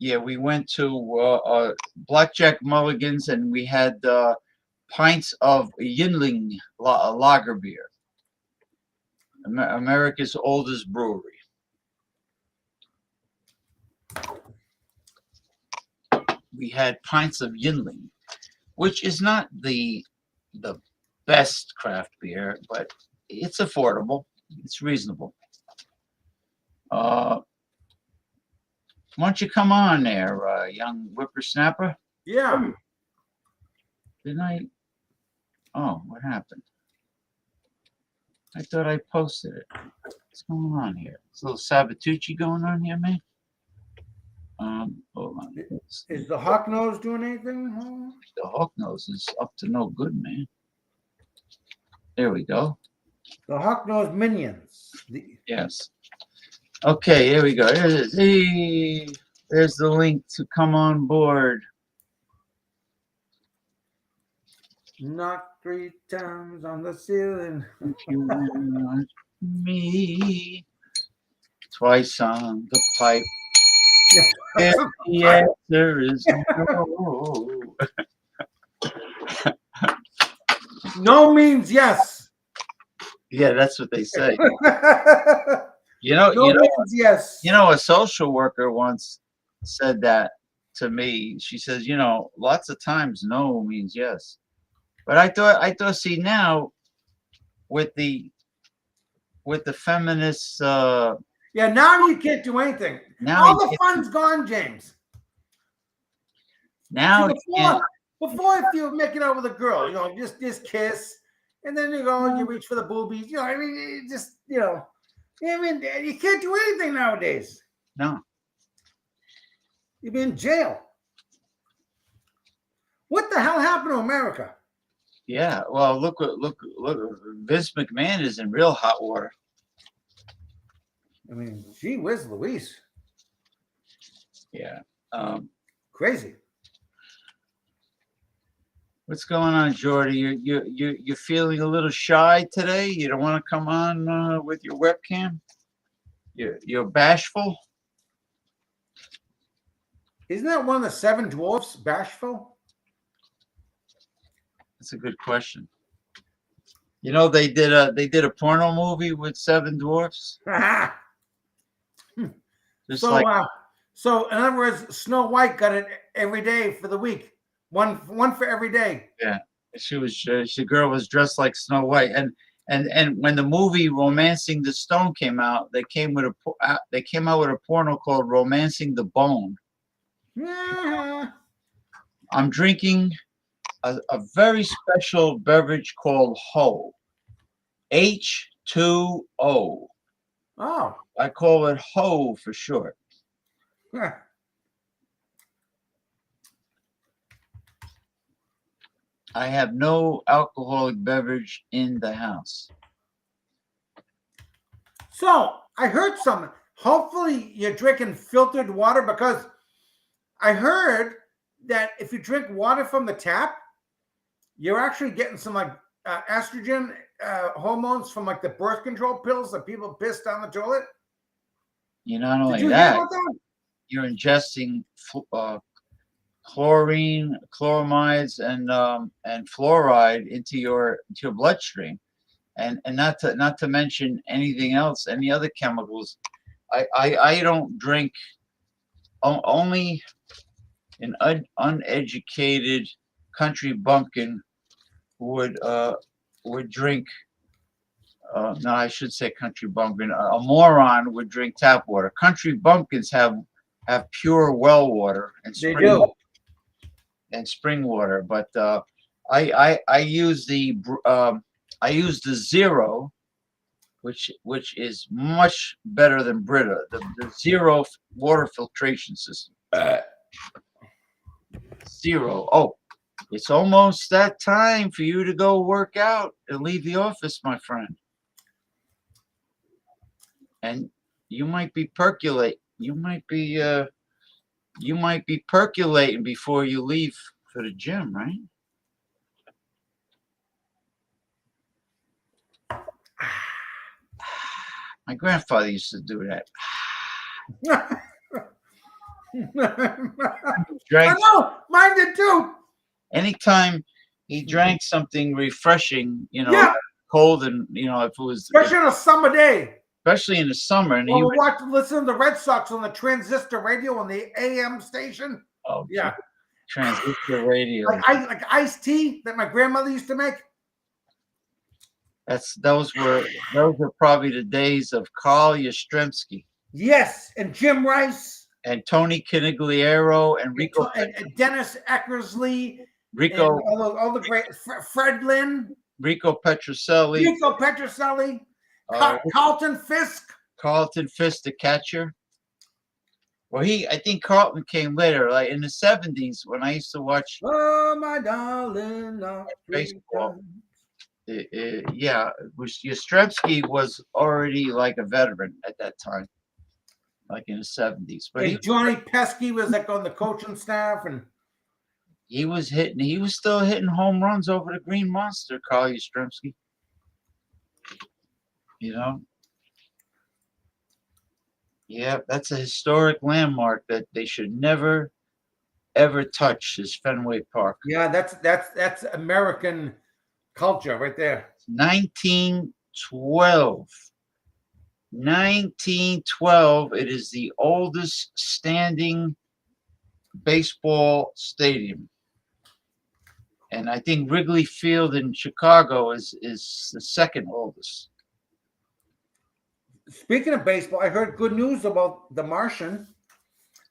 we went to Blackjack Mulligan's, and we had pints of Yinling lager beer, America's oldest brewery. We had pints of Yinling, which is not the best craft beer, but it's affordable. It's reasonable. Why don't you come on there, young whippersnapper? Yeah. Didn't I? Oh, what happened? I thought I posted it. What's going on here? There's a little Sabatucci going on here, man. Hold on. Is the hawk nose doing anything? The hawk nose is up to no good, man. There we go. The hawk nose minions. Yes. Okay, here we go. Here it is. Hey, there's the link to come on board. Knock 3 times on the ceiling. If you want me, twice on the pipe. And the answer is no. No means yes. Yeah, that's what they say. No means yes. You know, a social worker once said that to me. She says, lots of times no means yes. But I thought, see, now with the feminists, yeah, now you can't do anything. Now all the fun's gone, James. Now before, if you make it out with a girl, just kiss, and then you reach for the boobies. I mean, you can't do anything nowadays. No. You'd be in jail. What the hell happened to America? Yeah, well, look! Vince McMahon is in real hot water. I mean, gee whiz, Louise. Yeah. Crazy. What's going on, Jordy? You're feeling a little shy today? You don't want to come on with your webcam? You're bashful. Isn't that one of the seven dwarfs, Bashful? That's a good question. You know, they did a porno movie with seven dwarfs. Just So, like so in other words, Snow White got it every day for the week. One for every day. yeah, the girl was dressed like Snow White, and when the movie Romancing the Stone came out, they came out with a porno called Romancing the Bone. Yeah. I'm drinking a very special beverage called H2O. Oh. I call it Ho for short. Yeah. I have no alcoholic beverage in the house. So I heard something. Hopefully you're drinking filtered water, because I heard that if you drink water from the tap, you're actually getting some like estrogen hormones from like the birth control pills that people piss down the toilet. You not Did only you hear that, about that? you're ingesting chlorine, chloramides, and fluoride into your bloodstream, and not to mention anything else, any other chemicals. I don't drink. Only an uneducated country bumpkin would drink. No, I should say country bumpkin. A moron would drink tap water. Country bumpkins have pure well water and They do. spring water, but I use the Zero, which is much better than Brita. The Zero water filtration system. Zero. Oh, it's almost that time for you to go work out and leave the office, my friend. And you might be percolate. You might be percolating before you leave for the gym, right? My grandfather used to do that. I Drank know, mine did too. anytime he drank something refreshing, Yeah, cold, and if it was, especially on a summer day. especially in the summer, and he Well, would, we listen to the Red Sox on the transistor radio on the AM station. oh, Yeah, transistor radio. like iced tea that my grandmother used to make. Those were probably the days of Carl Yastrzemski Yes, and Jim Rice and Tony Canigliaro and and Dennis Eckersley Rico and all the great Fred Lynn, Rico Petrocelli, Rico Petrocelli, uh, Carlton Fisk. Carlton Fisk, the catcher. Well, I think Carlton came later, like in the 70s when I used to watch Oh, my darling, baseball. Yeah, Yastrzemski was already like a veteran at that time, like in the 70s. But And Johnny Pesky was like on the coaching staff, and he was still hitting home runs over the Green Monster, Carl Yastrzemski. Yeah, that's a historic landmark that they should never ever touch, is Fenway Park. yeah, that's American culture right there. 1912. 1912. It is the oldest standing baseball stadium. And I think Wrigley Field in Chicago is the second oldest. Speaking of baseball, I heard good news about the Martian.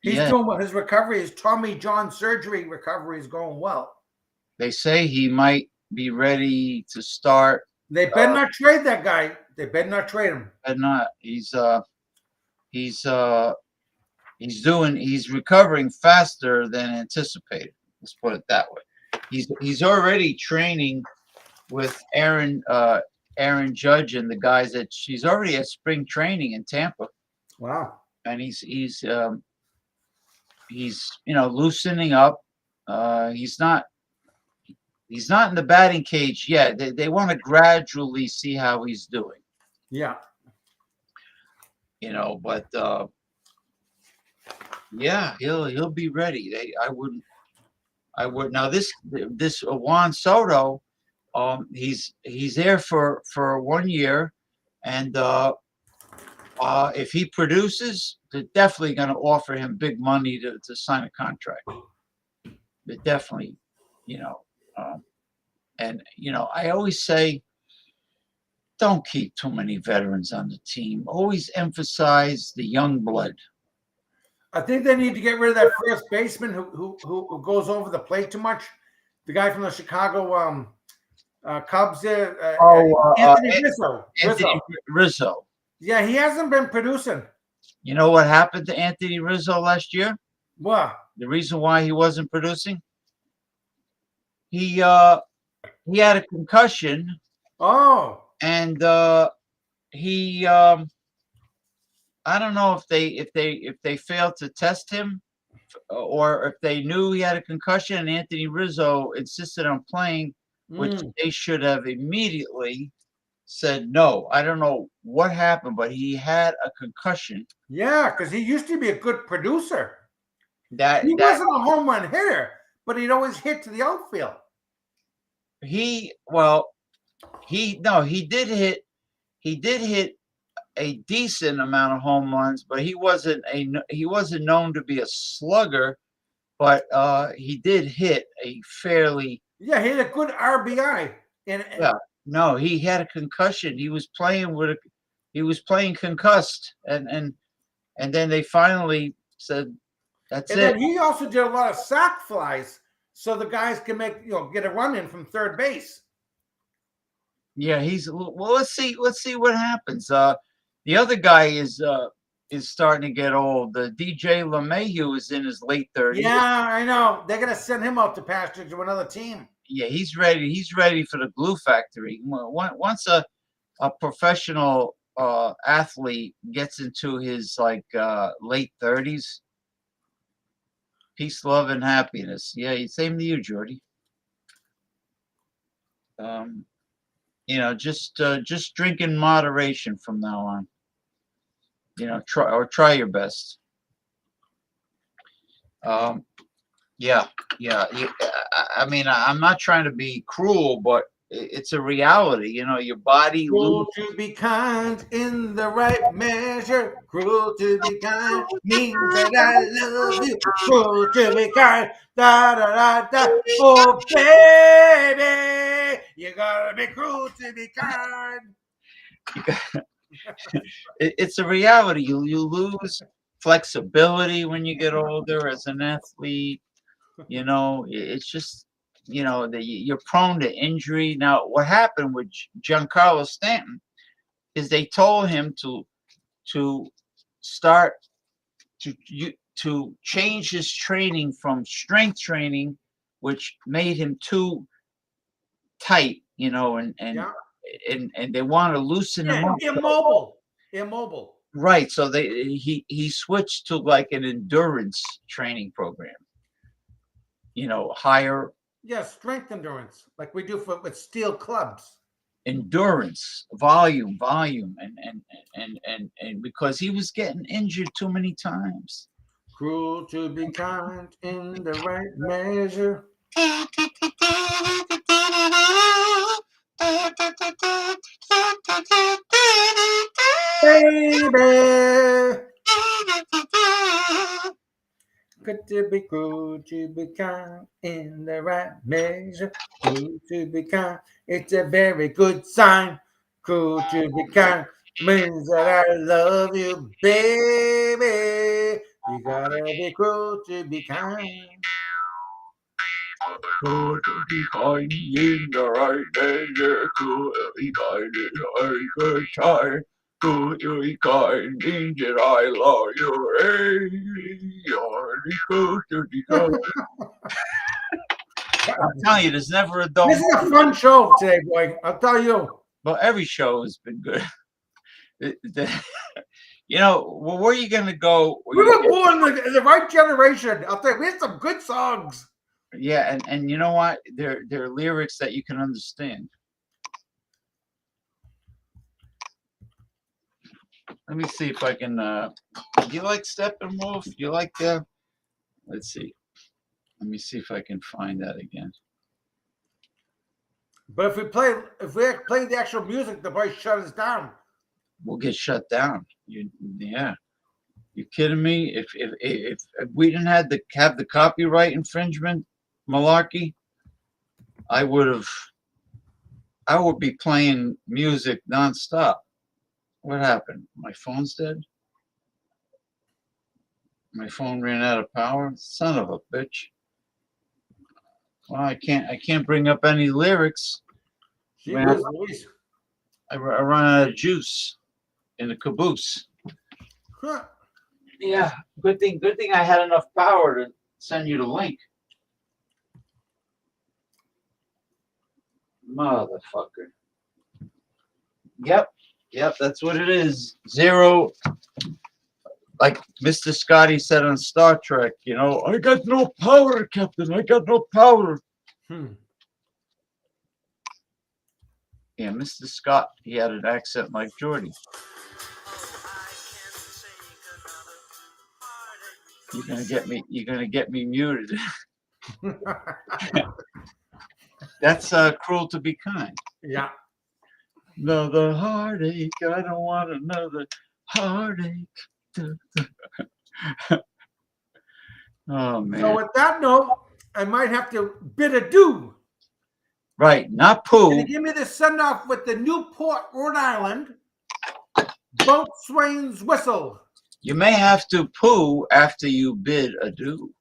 He's Yeah, doing his recovery. His Tommy John surgery recovery is going well. they say he might be ready to start. They better not trade that guy. They better not trade him. And not he's recovering faster than anticipated. Let's put it that way. He's already training with Aaron Judge and the guys she's already at spring training in Tampa. Wow. And he's loosening up. He's not in the batting cage yet. They want to gradually see how he's doing. Yeah. But yeah, he'll be ready. I would now this Juan Soto, he's there for 1 year, and if he produces, they're definitely going to offer him big money to sign a contract. They're definitely, you know, um, and I always say, don't keep too many veterans on the team. Always emphasize the young blood. I think they need to get rid of that first baseman who goes over the plate too much. The guy from the Chicago Cubs there, Anthony Rizzo. Anthony Rizzo. Yeah, he hasn't been producing. You know what happened to Anthony Rizzo last year? What? The reason why he wasn't producing? He had a concussion. Oh. And he I don't know if they failed to test him, or if they knew he had a concussion and Anthony Rizzo insisted on playing, which they should have immediately said no. I don't know what happened, but he had a concussion. Yeah, because he used to be a good producer. He wasn't a home run hitter, but he'd always hit to the outfield. He did hit a decent amount of home runs, but he wasn't known to be a slugger, but he did hit a fairly. Yeah, he had a good RBI. No, he had a concussion. He was playing concussed, and then they finally said that's it. And then he also did a lot of sac flies, so the guys can get a run in from third base. Yeah, let's see what happens. The other guy is starting to get old. The DJ LeMahieu is in his late 30s. Yeah, I know. They're gonna send him out to pasture to another team. Yeah, he's ready. He's ready for the glue factory. Once a professional athlete gets into his late 30s, peace, love, and happiness. Yeah, same to you, Jordy. Just drink in moderation from now on. Try your best. Yeah. I mean, I'm not trying to be cruel, but it's a reality. Your body. Cruel to be kind in the right measure. Cruel to be kind means that I love you. Cruel to be kind. Da da da da. Oh baby, you gotta be cruel to be kind. It's a reality. You lose flexibility when you get older as an athlete. It's just you're prone to injury. Now, what happened with Giancarlo Stanton is they told him to start to change his training from strength training, which made him too tight, and they want to loosen him up. Immobile. Right. So he switched to like an endurance training program. Higher. Yeah, strength endurance, like we do with steel clubs. Endurance, volume, and because he was getting injured too many times. Cruel to be kind in the right measure. Baby, good to be cruel to be kind in the right measure. Cruel to be kind, it's a very good sign. Cruel to be kind means that I love you, baby. You gotta be cruel to be kind. Cruel to be kind in the right measure. Cruel to be kind in the right good time. Cruel to be kind means that I love you. Hey, you're cruel to be kind. I'm telling you, there's never a dull. This is a fun show today, boy. I'll tell you. Well, every show has been good. Well, where are you going to go? We were born the right generation. I'll tell you, we had some good songs. Yeah, and you know what? They're lyrics that you can understand. Let me see if I can. Do you like Steppenwolf? Do you like the? Let's see. Let me see if I can find that again. But if we play the actual music, the voice shut us down. We'll get shut down. Yeah. You kidding me? If we didn't have the copyright infringement malarkey, I would be playing music nonstop. What happened? My phone's dead? My phone ran out of power? Son of a bitch. Well, I can't bring up any lyrics. Gee Man, whiz, Louise. I run out of juice in the caboose. Huh. Yeah, good thing I had enough power to send you the link. Motherfucker. Yep, that's what it is. Zero. Like Mr. Scotty said on Star Trek, I got no power, Captain. I got no power. Yeah, Mr. Scott, he had an accent like Jordy. You're gonna get me muted. That's cruel to be kind. Yeah. Another heartache. I don't want another heartache. Oh man. So with that note, I might have to bid adieu. Right, not Can poo. you give me the send off with the Newport, Rhode Island boatswain's whistle? You may have to poo after you bid adieu.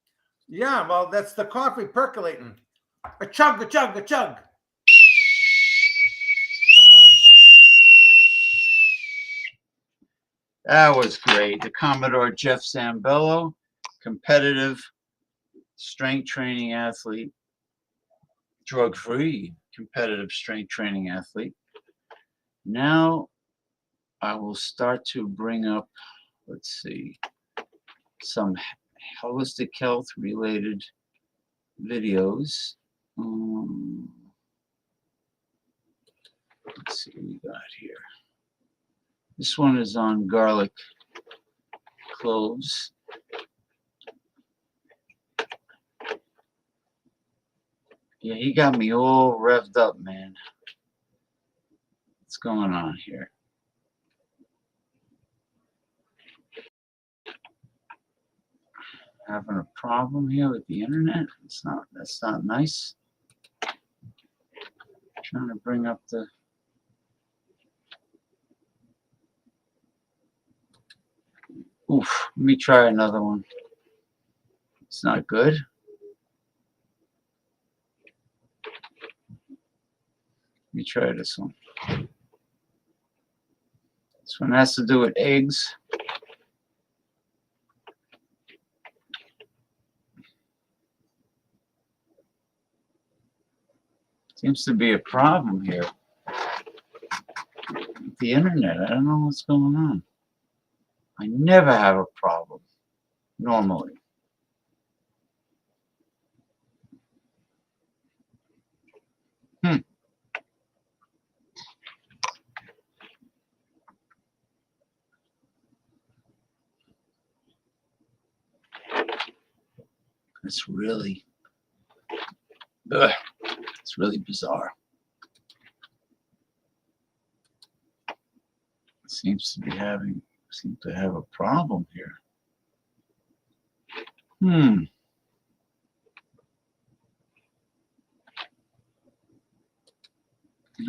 Yeah, well, that's the coffee percolating. A chug, a chug, a chug. That was great. The Commodore Jeff Zambello, competitive strength training athlete, drug-free competitive strength training athlete. Now I will start to bring up, let's see, some holistic health related videos. Let's see what we got here. This one is on garlic cloves. Yeah, he got me all revved up, man. What's going on here? Having a problem here with the internet? That's not nice. Trying to bring up the oof, let me try another one. It's not good. Let me try this one. This one has to do with eggs. Seems to be a problem here with the internet. I don't know what's going on. I never have a problem normally. It's really bizarre. It seems to have a problem here. All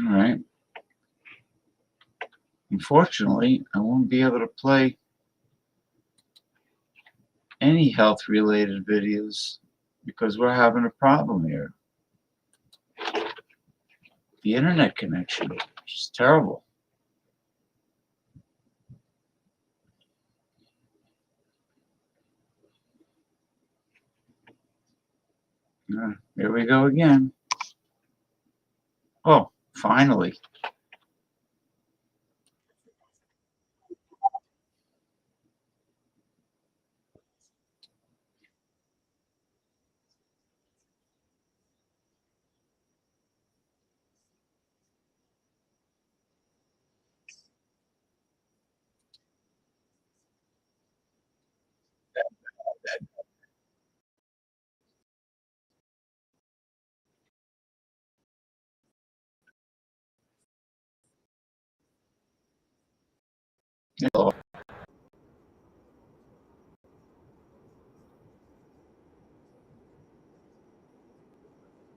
right. Unfortunately, I won't be able to play any health related videos because we're having a problem here. The internet connection is terrible. Here we go again. Oh, finally.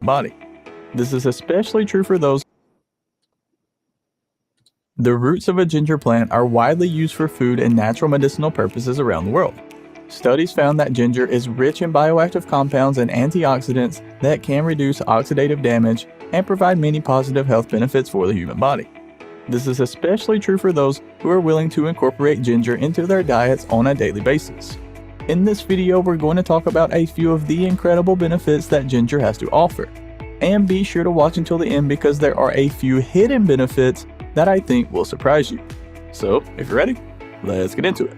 body. This is especially true for those. The roots of a ginger plant are widely used for food and natural medicinal purposes around the world. Studies found that ginger is rich in bioactive compounds and antioxidants that can reduce oxidative damage and provide many positive health benefits for the human body. This is especially true for those who are willing to incorporate ginger into their diets on a daily basis. In this video, we're going to talk about a few of the incredible benefits that ginger has to offer. And be sure to watch until the end because there are a few hidden benefits that I think will surprise you. So, if you're ready, let's get into it.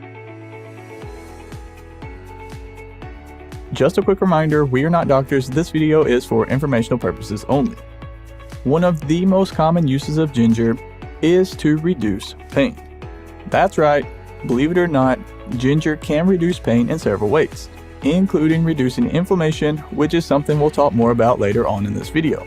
Just a quick reminder, we are not doctors. This video is for informational purposes only. One of the most common uses of ginger is to reduce pain. That's right, believe it or not, ginger can reduce pain in several ways, including reducing inflammation, which is something we'll talk more about later on in this video.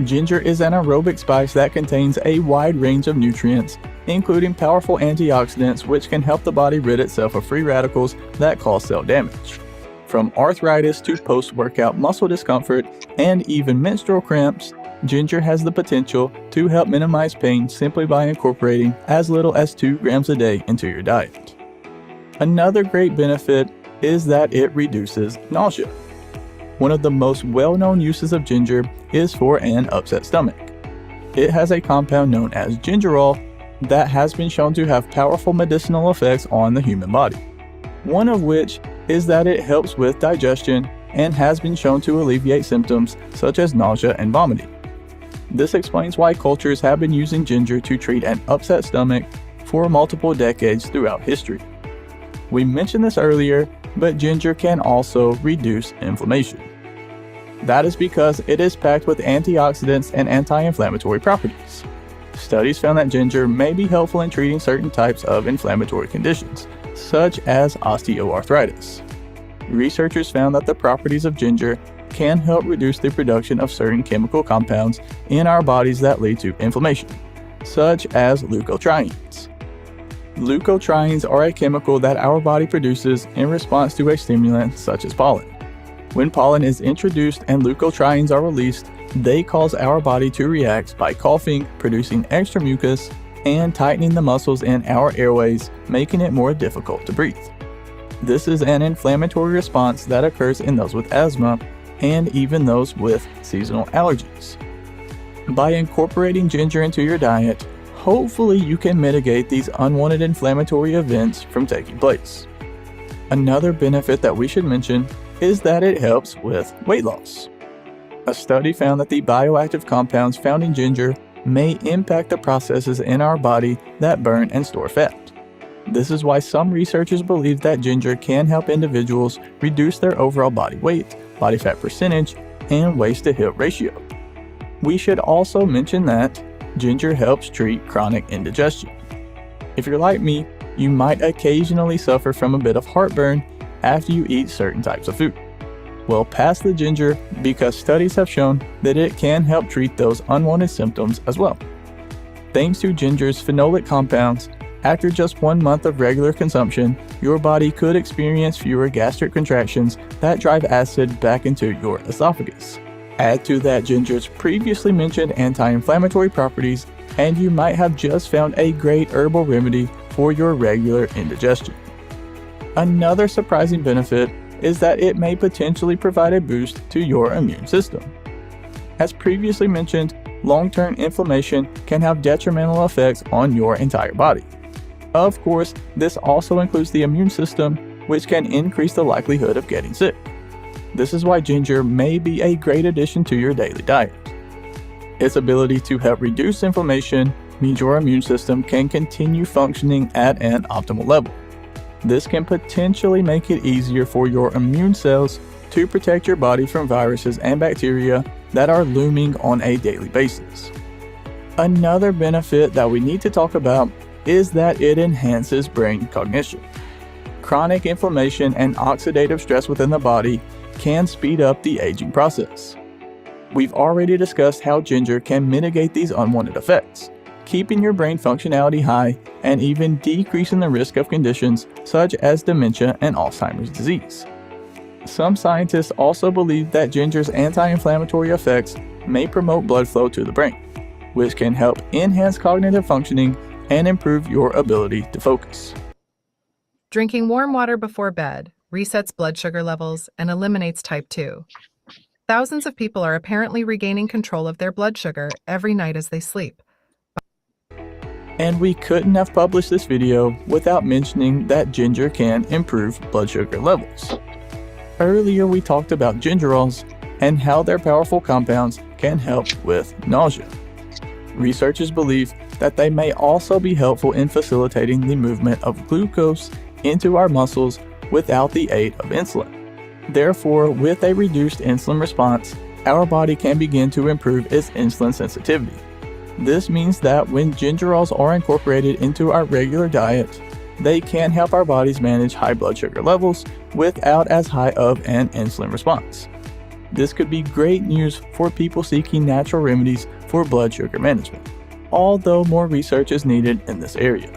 Ginger is an aerobic spice that contains a wide range of nutrients, including powerful antioxidants which can help the body rid itself of free radicals that cause cell damage. From arthritis to post-workout muscle discomfort and even menstrual cramps, ginger has the potential to help minimize pain simply by incorporating as little as 2 grams a day into your diet. Another great benefit is that it reduces nausea. One of the most well-known uses of ginger is for an upset stomach. It has a compound known as gingerol that has been shown to have powerful medicinal effects on the human body. One of which is that it helps with digestion and has been shown to alleviate symptoms such as nausea and vomiting. This explains why cultures have been using ginger to treat an upset stomach for multiple decades throughout history. We mentioned this earlier, but ginger can also reduce inflammation. That is because it is packed with antioxidants and anti-inflammatory properties. Studies found that ginger may be helpful in treating certain types of inflammatory conditions, such as osteoarthritis. Researchers found that the properties of ginger can help reduce the production of certain chemical compounds in our bodies that lead to inflammation, such as leukotrienes. Leukotrienes are a chemical that our body produces in response to a stimulant such as pollen. When pollen is introduced and leukotrienes are released, they cause our body to react by coughing, producing extra mucus, and tightening the muscles in our airways, making it more difficult to breathe. This is an inflammatory response that occurs in those with asthma and even those with seasonal allergies. By incorporating ginger into your diet, hopefully you can mitigate these unwanted inflammatory events from taking place. Another benefit that we should mention is that it helps with weight loss. A study found that the bioactive compounds found in ginger may impact the processes in our body that burn and store fat. This is why some researchers believe that ginger can help individuals reduce their overall body weight, body fat percentage, and waist to hip ratio. We should also mention that ginger helps treat chronic indigestion. If you're like me, you might occasionally suffer from a bit of heartburn after you eat certain types of food. Well, pass the ginger because studies have shown that it can help treat those unwanted symptoms as well. Thanks to ginger's phenolic compounds, after just 1 month of regular consumption, your body could experience fewer gastric contractions that drive acid back into your esophagus. Add to that ginger's previously mentioned anti-inflammatory properties, and you might have just found a great herbal remedy for your regular indigestion. Another surprising benefit is that it may potentially provide a boost to your immune system. As previously mentioned, long-term inflammation can have detrimental effects on your entire body. Of course, this also includes the immune system, which can increase the likelihood of getting sick. This is why ginger may be a great addition to your daily diet. Its ability to help reduce inflammation means your immune system can continue functioning at an optimal level. This can potentially make it easier for your immune cells to protect your body from viruses and bacteria that are looming on a daily basis. Another benefit that we need to talk about is that it enhances brain cognition. Chronic inflammation and oxidative stress within the body can speed up the aging process. We've already discussed how ginger can mitigate these unwanted effects. keeping your brain functionality high and even decreasing the risk of conditions such as dementia and Alzheimer's disease. Some scientists also believe that ginger's anti-inflammatory effects may promote blood flow to the brain, which can help enhance cognitive functioning and improve your ability to focus. Drinking warm water before bed resets blood sugar levels and eliminates type 2. Thousands of people are apparently regaining control of their blood sugar every night as they sleep. And we couldn't have published this video without mentioning that ginger can improve blood sugar levels. Earlier we talked about gingerols and how their powerful compounds can help with nausea. Researchers believe that they may also be helpful in facilitating the movement of glucose into our muscles without the aid of insulin. Therefore, with a reduced insulin response, our body can begin to improve its insulin sensitivity. This means that when gingerols are incorporated into our regular diet, they can help our bodies manage high blood sugar levels without as high of an insulin response. This could be great news for people seeking natural remedies for blood sugar management, although more research is needed in this area.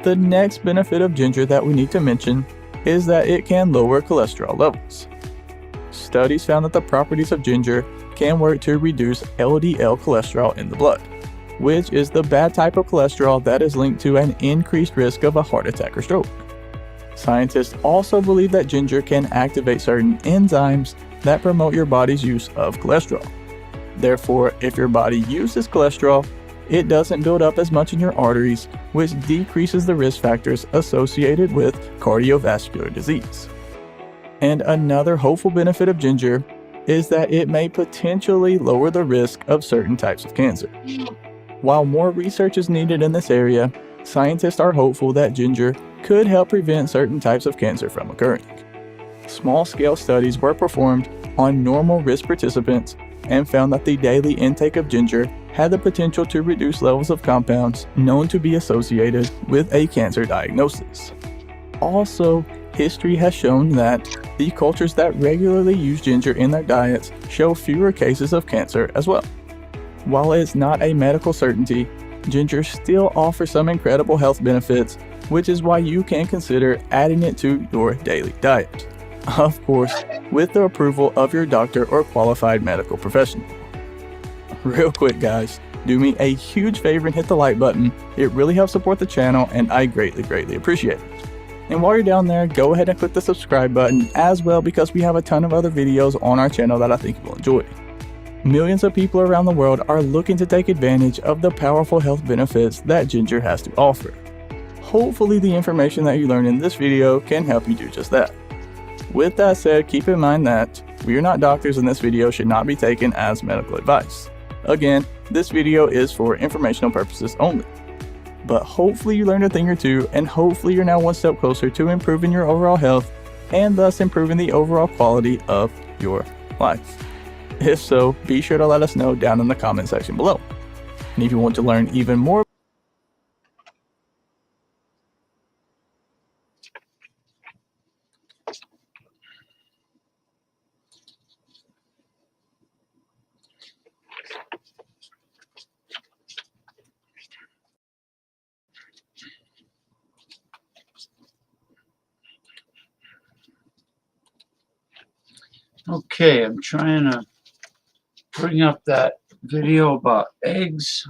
The next benefit of ginger that we need to mention is that it can lower cholesterol levels. Studies found that the properties of ginger can work to reduce LDL cholesterol in the blood, which is the bad type of cholesterol that is linked to an increased risk of a heart attack or stroke. Scientists also believe that ginger can activate certain enzymes that promote your body's use of cholesterol. Therefore, if your body uses cholesterol, it doesn't build up as much in your arteries, which decreases the risk factors associated with cardiovascular disease. And another hopeful benefit of ginger is that it may potentially lower the risk of certain types of cancer. While more research is needed in this area, scientists are hopeful that ginger could help prevent certain types of cancer from occurring. Small-scale studies were performed on normal risk participants and found that the daily intake of ginger had the potential to reduce levels of compounds known to be associated with a cancer diagnosis. Also, history has shown that the cultures that regularly use ginger in their diets show fewer cases of cancer as well. While it's not a medical certainty, ginger still offers some incredible health benefits, which is why you can consider adding it to your daily diet. Of course, with the approval of your doctor or qualified medical professional. Real quick guys, do me a huge favor and hit the like button. It really helps support the channel and I greatly appreciate it. And while you're down there, go ahead and click the subscribe button as well because we have a ton of other videos on our channel that I think you will enjoy. Millions of people around the world are looking to take advantage of the powerful health benefits that ginger has to offer. Hopefully the information that you learned in this video can help you do just that. With that said, keep in mind that we are not doctors and this video should not be taken as medical advice. Again, this video is for informational purposes only. But hopefully you learned a thing or two and hopefully you're now one step closer to improving your overall health and thus improving the overall quality of your life. If so, be sure to let us know down in the comment section below. And if you want to learn even more, Okay, I'm trying to bring up that video about eggs.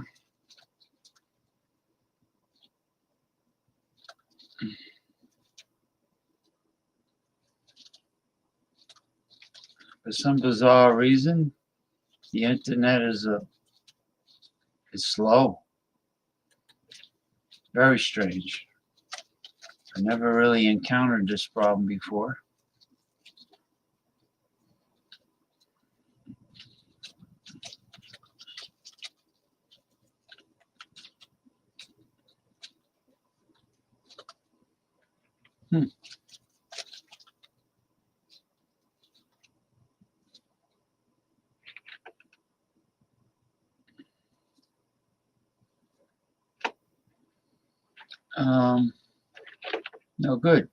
For some bizarre reason, the internet is slow. Very strange. I never really encountered this problem before. No good.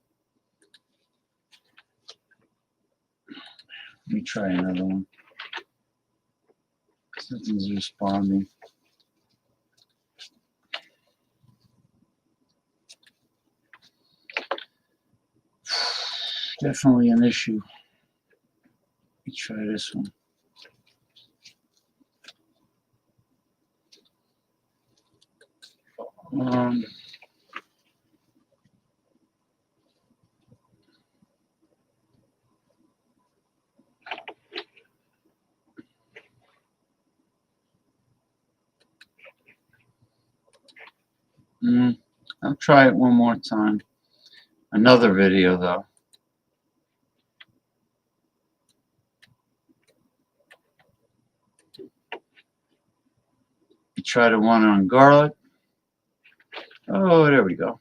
Let me try another one. Something's responding. Definitely an issue. Let me try this one. Um, I'll try it one more time. Another video though. You try the one on garlic. Oh, there we go.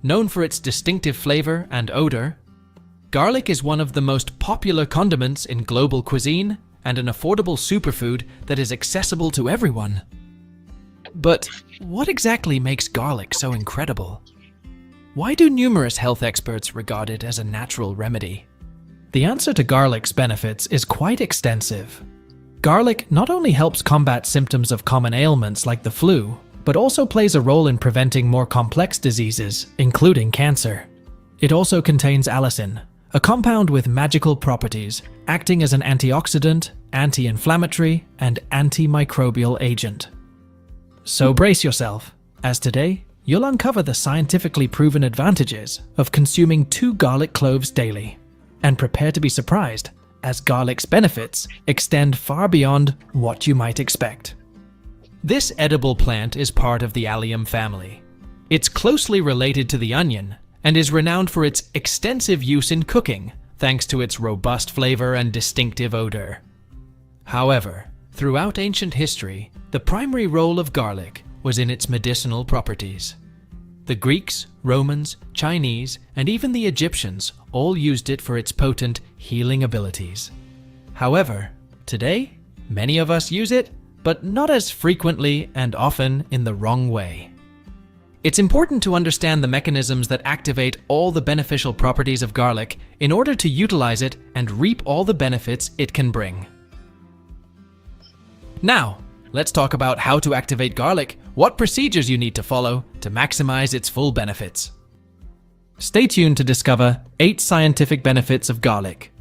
Known for its distinctive flavor and odor, garlic is one of the most popular condiments in global cuisine and an affordable superfood that is accessible to everyone. But what exactly makes garlic so incredible? Why do numerous health experts regard it as a natural remedy? The answer to garlic's benefits is quite extensive. Garlic not only helps combat symptoms of common ailments like the flu, but also plays a role in preventing more complex diseases, including cancer. It also contains allicin, a compound with magical properties, acting as an antioxidant, anti-inflammatory, and antimicrobial agent. So brace yourself, as today, you'll uncover the scientifically proven advantages of consuming 2 garlic cloves daily. And prepare to be surprised, as garlic's benefits extend far beyond what you might expect. This edible plant is part of the allium family. It's closely related to the onion and is renowned for its extensive use in cooking, thanks to its robust flavor and distinctive odor. However, throughout ancient history, the primary role of garlic was in its medicinal properties. The Greeks, Romans, Chinese, and even the Egyptians all used it for its potent healing abilities. However, today, many of us use it, but not as frequently and often in the wrong way. It's important to understand the mechanisms that activate all the beneficial properties of garlic in order to utilize it and reap all the benefits it can bring. Now, let's talk about how to activate garlic, what procedures you need to follow to maximize its full benefits. Stay tuned to discover 8 scientific benefits of garlic.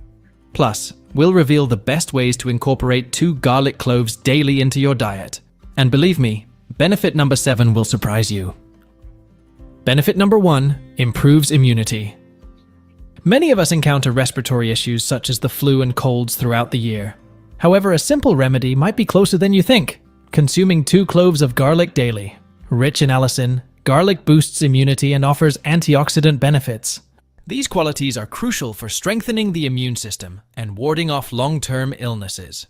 Plus, we'll reveal the best ways to incorporate 2 garlic cloves daily into your diet. And believe me, benefit number 7 will surprise you. Benefit number 1, improves immunity. Many of us encounter respiratory issues such as the flu and colds throughout the year. However, a simple remedy might be closer than you think. Consuming 2 cloves of garlic daily. Rich in allicin, garlic boosts immunity and offers antioxidant benefits. These qualities are crucial for strengthening the immune system and warding off long-term illnesses.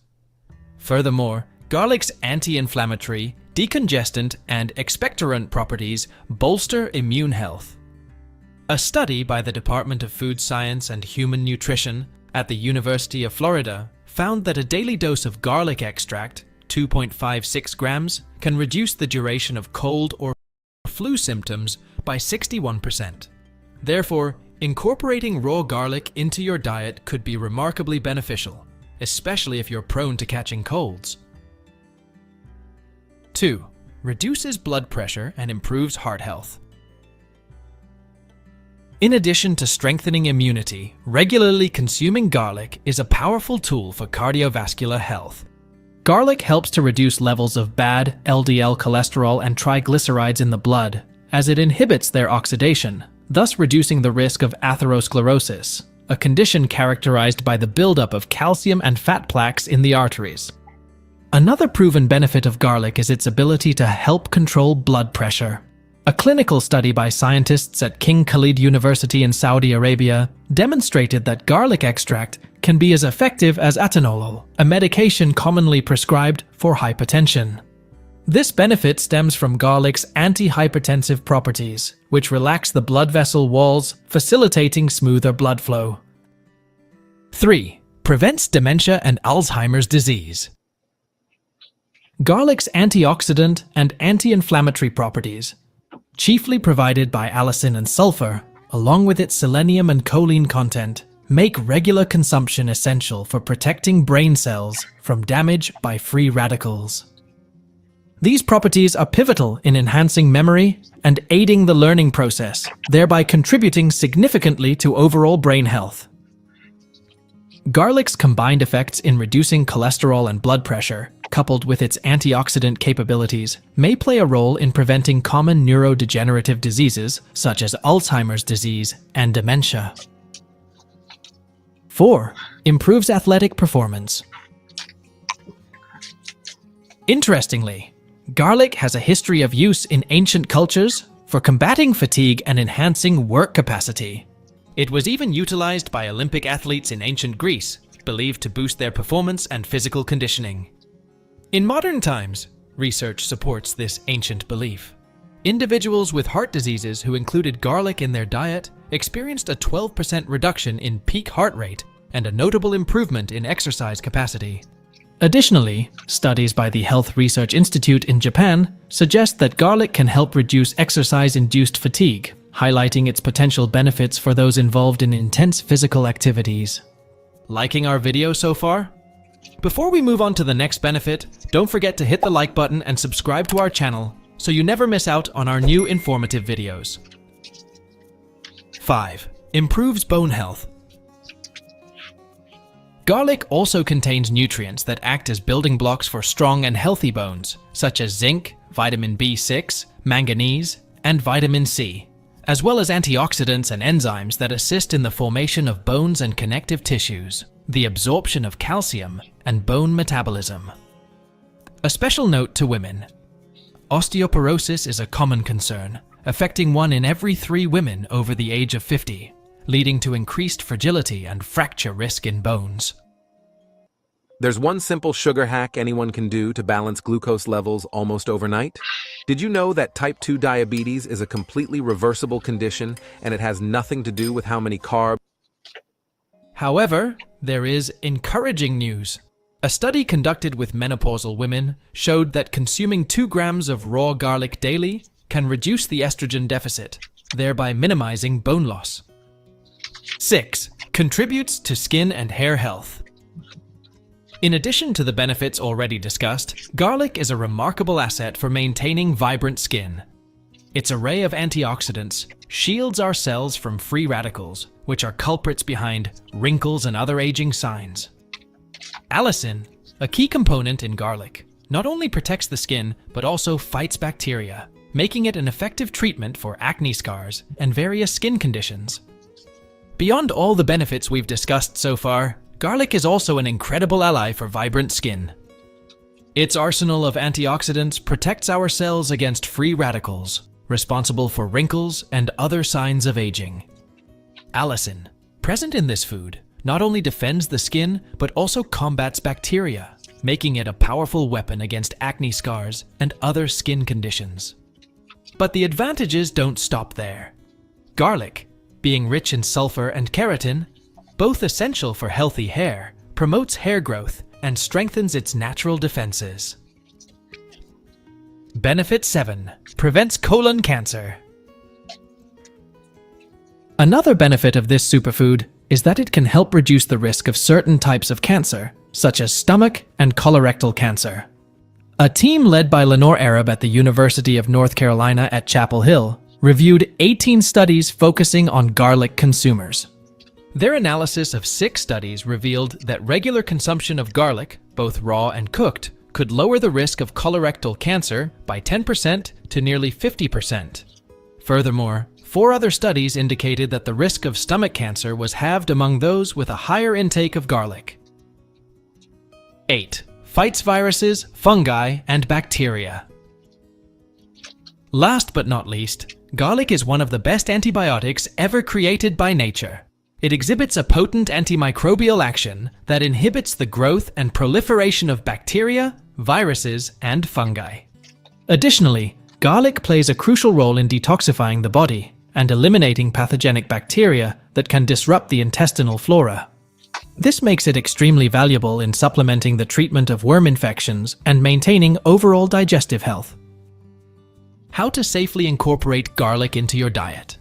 Furthermore, garlic's anti-inflammatory, decongestant, and expectorant properties bolster immune health. A study by the Department of Food Science and Human Nutrition at the University of Florida found that a daily dose of garlic extract, 2.56 grams, can reduce the duration of cold or flu symptoms by 61%. Therefore, incorporating raw garlic into your diet could be remarkably beneficial, especially if you're prone to catching colds. 2. Reduces blood pressure and improves heart health. In addition to strengthening immunity, regularly consuming garlic is a powerful tool for cardiovascular health. Garlic helps to reduce levels of bad LDL cholesterol and triglycerides in the blood, as it inhibits their oxidation, thus reducing the risk of atherosclerosis, a condition characterized by the buildup of calcium and fat plaques in the arteries. Another proven benefit of garlic is its ability to help control blood pressure. A clinical study by scientists at King Khalid University in Saudi Arabia demonstrated that garlic extract can be as effective as atenolol, a medication commonly prescribed for hypertension. This benefit stems from garlic's anti-hypertensive properties, which relax the blood vessel walls, facilitating smoother blood flow. 3. Prevents dementia and Alzheimer's disease. Garlic's antioxidant and anti-inflammatory properties, chiefly provided by allicin and sulfur, along with its selenium and choline content, make regular consumption essential for protecting brain cells from damage by free radicals. These properties are pivotal in enhancing memory and aiding the learning process, thereby contributing significantly to overall brain health. Garlic's combined effects in reducing cholesterol and blood pressure, coupled with its antioxidant capabilities, may play a role in preventing common neurodegenerative diseases such as Alzheimer's disease and dementia. 4. Improves athletic performance. Interestingly, garlic has a history of use in ancient cultures for combating fatigue and enhancing work capacity. It was even utilized by Olympic athletes in ancient Greece, believed to boost their performance and physical conditioning. In modern times, research supports this ancient belief. Individuals with heart diseases who included garlic in their diet experienced a 12% reduction in peak heart rate and a notable improvement in exercise capacity. Additionally, studies by the Health Research Institute in Japan suggest that garlic can help reduce exercise-induced fatigue, highlighting its potential benefits for those involved in intense physical activities. Liking our video so far? Before we move on to the next benefit, don't forget to hit the like button and subscribe to our channel so you never miss out on our new informative videos. 5. Improves bone health. Garlic also contains nutrients that act as building blocks for strong and healthy bones, such as zinc, vitamin B6, manganese, and vitamin C, as well as antioxidants and enzymes that assist in the formation of bones and connective tissues, the absorption of calcium, and bone metabolism. A special note to women. Osteoporosis is a common concern, affecting 1 in every 3 women over the age of 50, leading to increased fragility and fracture risk in bones. There's one simple sugar hack anyone can do to balance glucose levels almost overnight. Did you know that type 2 diabetes is a completely reversible condition and it has nothing to do with how many carbs? However, there is encouraging news. A study conducted with menopausal women showed that consuming 2 grams of raw garlic daily can reduce the estrogen deficit, thereby minimizing bone loss. 6. Contributes to skin and hair health. In addition to the benefits already discussed, garlic is a remarkable asset for maintaining vibrant skin. Its array of antioxidants shields our cells from free radicals, which are culprits behind wrinkles and other aging signs. Allicin, a key component in garlic, not only protects the skin but also fights bacteria, making it an effective treatment for acne scars and various skin conditions. Beyond all the benefits we've discussed so far, garlic is also an incredible ally for vibrant skin. Its arsenal of antioxidants protects our cells against free radicals, responsible for wrinkles and other signs of aging. Allicin, present in this food, not only defends the skin but also combats bacteria, making it a powerful weapon against acne scars and other skin conditions. But the advantages don't stop there. Garlic, being rich in sulfur and keratin, both essential for healthy hair, promotes hair growth and strengthens its natural defenses. Benefit 7. Prevents colon cancer. Another benefit of this superfood is that it can help reduce the risk of certain types of cancer, such as stomach and colorectal cancer. A team led by Lenore Arab at the University of North Carolina at Chapel Hill reviewed 18 studies focusing on garlic consumers. Their analysis of 6 studies revealed that regular consumption of garlic, both raw and cooked, could lower the risk of colorectal cancer by 10% to nearly 50%. Furthermore, 4 other studies indicated that the risk of stomach cancer was halved among those with a higher intake of garlic. 8. Fights viruses, fungi, and bacteria. Last but not least, garlic is one of the best antibiotics ever created by nature. It exhibits a potent antimicrobial action that inhibits the growth and proliferation of bacteria, viruses, and fungi. Additionally, garlic plays a crucial role in detoxifying the body and eliminating pathogenic bacteria that can disrupt the intestinal flora. This makes it extremely valuable in supplementing the treatment of worm infections and maintaining overall digestive health. How to safely incorporate garlic into your diet.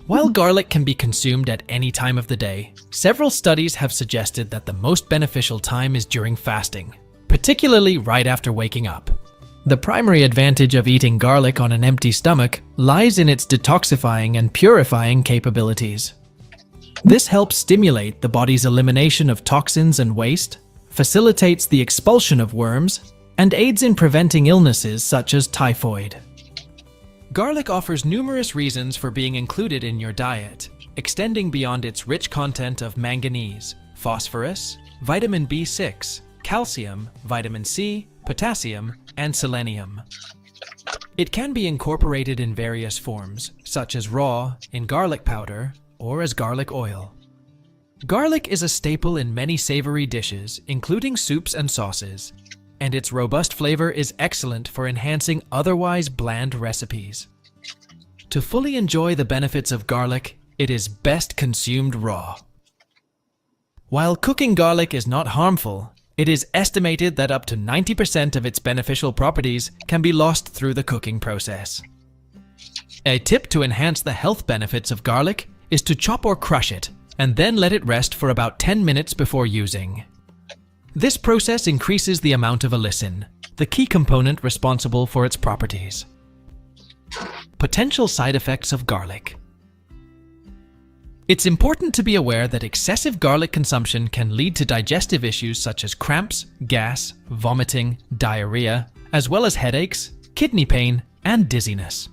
While garlic can be consumed at any time of the day, several studies have suggested that the most beneficial time is during fasting, particularly right after waking up. The primary advantage of eating garlic on an empty stomach lies in its detoxifying and purifying capabilities. This helps stimulate the body's elimination of toxins and waste, facilitates the expulsion of worms, and aids in preventing illnesses such as typhoid. Garlic offers numerous reasons for being included in your diet, extending beyond its rich content of manganese, phosphorus, vitamin B6, calcium, vitamin C, potassium, and selenium. It can be incorporated in various forms, such as raw, in garlic powder, or as garlic oil. Garlic is a staple in many savory dishes, including soups and sauces, and its robust flavor is excellent for enhancing otherwise bland recipes. To fully enjoy the benefits of garlic, it is best consumed raw. While cooking garlic is not harmful, it is estimated that up to 90% of its beneficial properties can be lost through the cooking process. A tip to enhance the health benefits of garlic is to chop or crush it, and then let it rest for about 10 minutes before using. This process increases the amount of allicin, the key component responsible for its properties. Potential side effects of garlic. It's important to be aware that excessive garlic consumption can lead to digestive issues such as cramps, gas, vomiting, diarrhea, as well as headaches, kidney pain, and dizziness.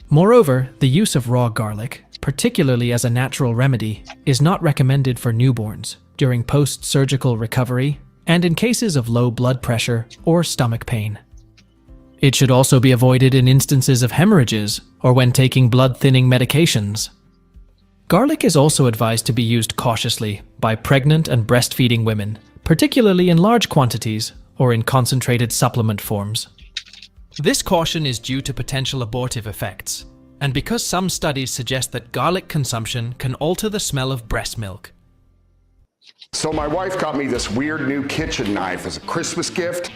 Moreover, the use of raw garlic, particularly as a natural remedy, is not recommended for newborns, during post-surgical recovery, and in cases of low blood pressure or stomach pain. It should also be avoided in instances of hemorrhages or when taking blood-thinning medications. Garlic is also advised to be used cautiously by pregnant and breastfeeding women, particularly in large quantities or in concentrated supplement forms. This caution is due to potential abortive effects, and because some studies suggest that garlic consumption can alter the smell of breast milk. So my wife got me this weird new kitchen knife as a Christmas gift.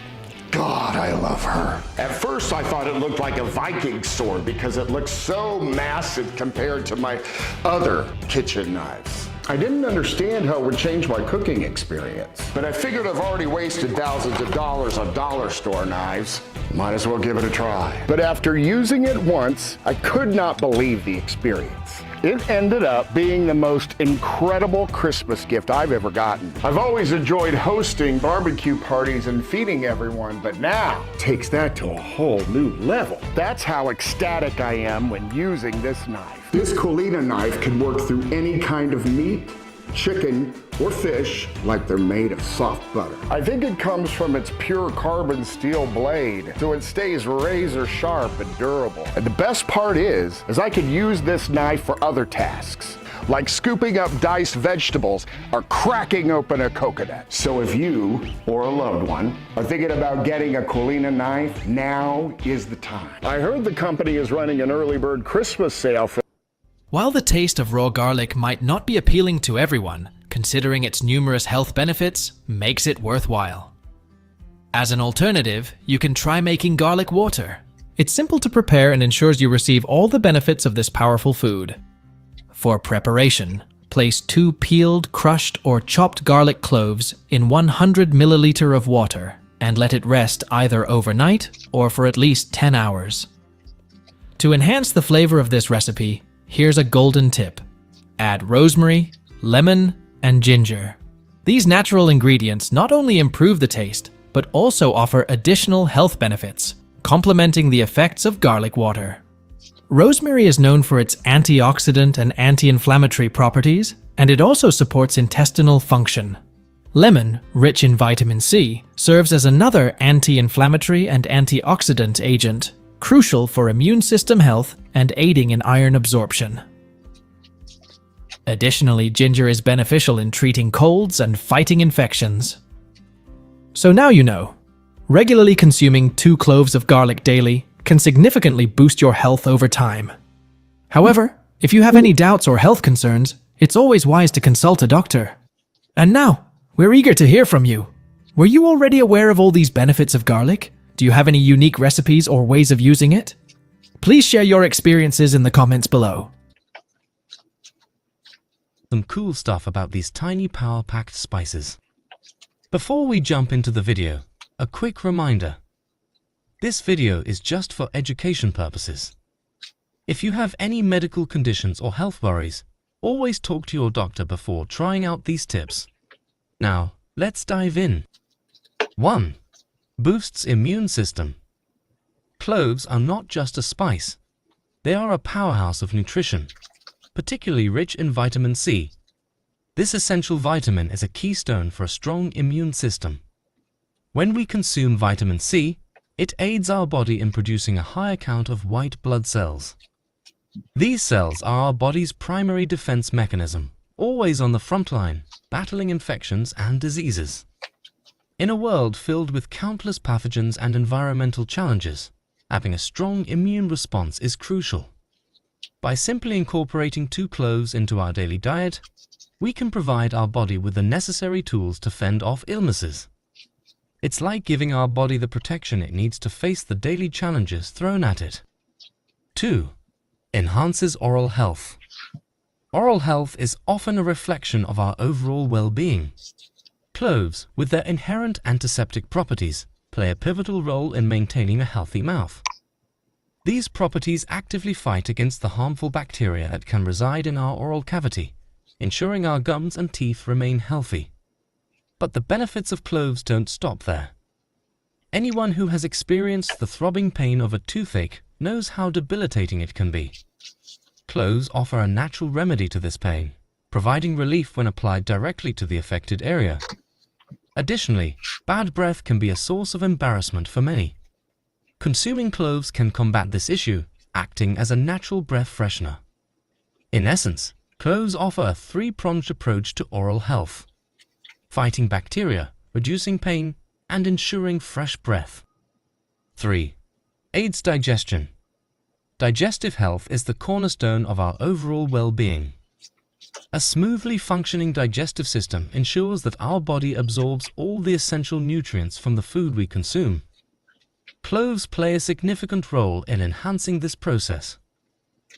God, I love her. At first, I thought it looked like a Viking sword because it looks so massive compared to my other kitchen knives. I didn't understand how it would change my cooking experience, but I figured I've already wasted thousands of dollars on dollar store knives. Might as well give it a try. But after using it once, I could not believe the experience. It ended up being the most incredible Christmas gift I've ever gotten. I've always enjoyed hosting barbecue parties and feeding everyone, but now it takes that to a whole new level. That's how ecstatic I am when using this knife. This Colina knife can work through any kind of meat, chicken, or fish, like they're made of soft butter. I think it comes from its pure carbon steel blade, so it stays razor sharp and durable. And the best part is I could use this knife for other tasks, like scooping up diced vegetables or cracking open a coconut. So if you, or a loved one, are thinking about getting a Colina knife, now is the time. I heard the company is running an early bird Christmas sale for. While the taste of raw garlic might not be appealing to everyone, considering its numerous health benefits makes it worthwhile. As an alternative, you can try making garlic water. It's simple to prepare and ensures you receive all the benefits of this powerful food. For preparation, place 2 peeled, crushed, or chopped garlic cloves in 100 milliliter of water and let it rest either overnight or for at least 10 hours. To enhance the flavor of this recipe, here's a golden tip. Add rosemary, lemon, and ginger. These natural ingredients not only improve the taste, but also offer additional health benefits, complementing the effects of garlic water. Rosemary is known for its antioxidant and anti-inflammatory properties, and it also supports intestinal function. Lemon, rich in vitamin C, serves as another anti-inflammatory and antioxidant agent, crucial for immune system health and aiding in iron absorption. Additionally, ginger is beneficial in treating colds and fighting infections. So now you know. Regularly consuming 2 cloves of garlic daily can significantly boost your health over time. However, if you have any doubts or health concerns, it's always wise to consult a doctor. And now, we're eager to hear from you. Were you already aware of all these benefits of garlic? Do you have any unique recipes or ways of using it? Please share your experiences in the comments below. Some cool stuff about these tiny power-packed spices. Before we jump into the video, a quick reminder. This video is just for education purposes. If you have any medical conditions or health worries, always talk to your doctor before trying out these tips. Now, let's dive in. 1. Boosts immune system. Cloves are not just a spice. They are a powerhouse of nutrition, particularly rich in vitamin C. This essential vitamin is a keystone for a strong immune system. When we consume vitamin C, it aids our body in producing a higher count of white blood cells. These cells are our body's primary defense mechanism, always on the front line, battling infections and diseases. In a world filled with countless pathogens and environmental challenges, having a strong immune response is crucial. By simply incorporating 2 cloves into our daily diet, we can provide our body with the necessary tools to fend off illnesses. It's like giving our body the protection it needs to face the daily challenges thrown at it. 2. Enhances oral health. Oral health is often a reflection of our overall well-being. Cloves, with their inherent antiseptic properties, play a pivotal role in maintaining a healthy mouth. These properties actively fight against the harmful bacteria that can reside in our oral cavity, ensuring our gums and teeth remain healthy. But the benefits of cloves don't stop there. Anyone who has experienced the throbbing pain of a toothache knows how debilitating it can be. Cloves offer a natural remedy to this pain, providing relief when applied directly to the affected area. Additionally, bad breath can be a source of embarrassment for many. Consuming cloves can combat this issue, acting as a natural breath freshener. In essence, cloves offer a 3-pronged approach to oral health: fighting bacteria, reducing pain, and ensuring fresh breath. 3. Aids digestion. Digestive health is the cornerstone of our overall well-being. A smoothly functioning digestive system ensures that our body absorbs all the essential nutrients from the food we consume. Cloves play a significant role in enhancing this process.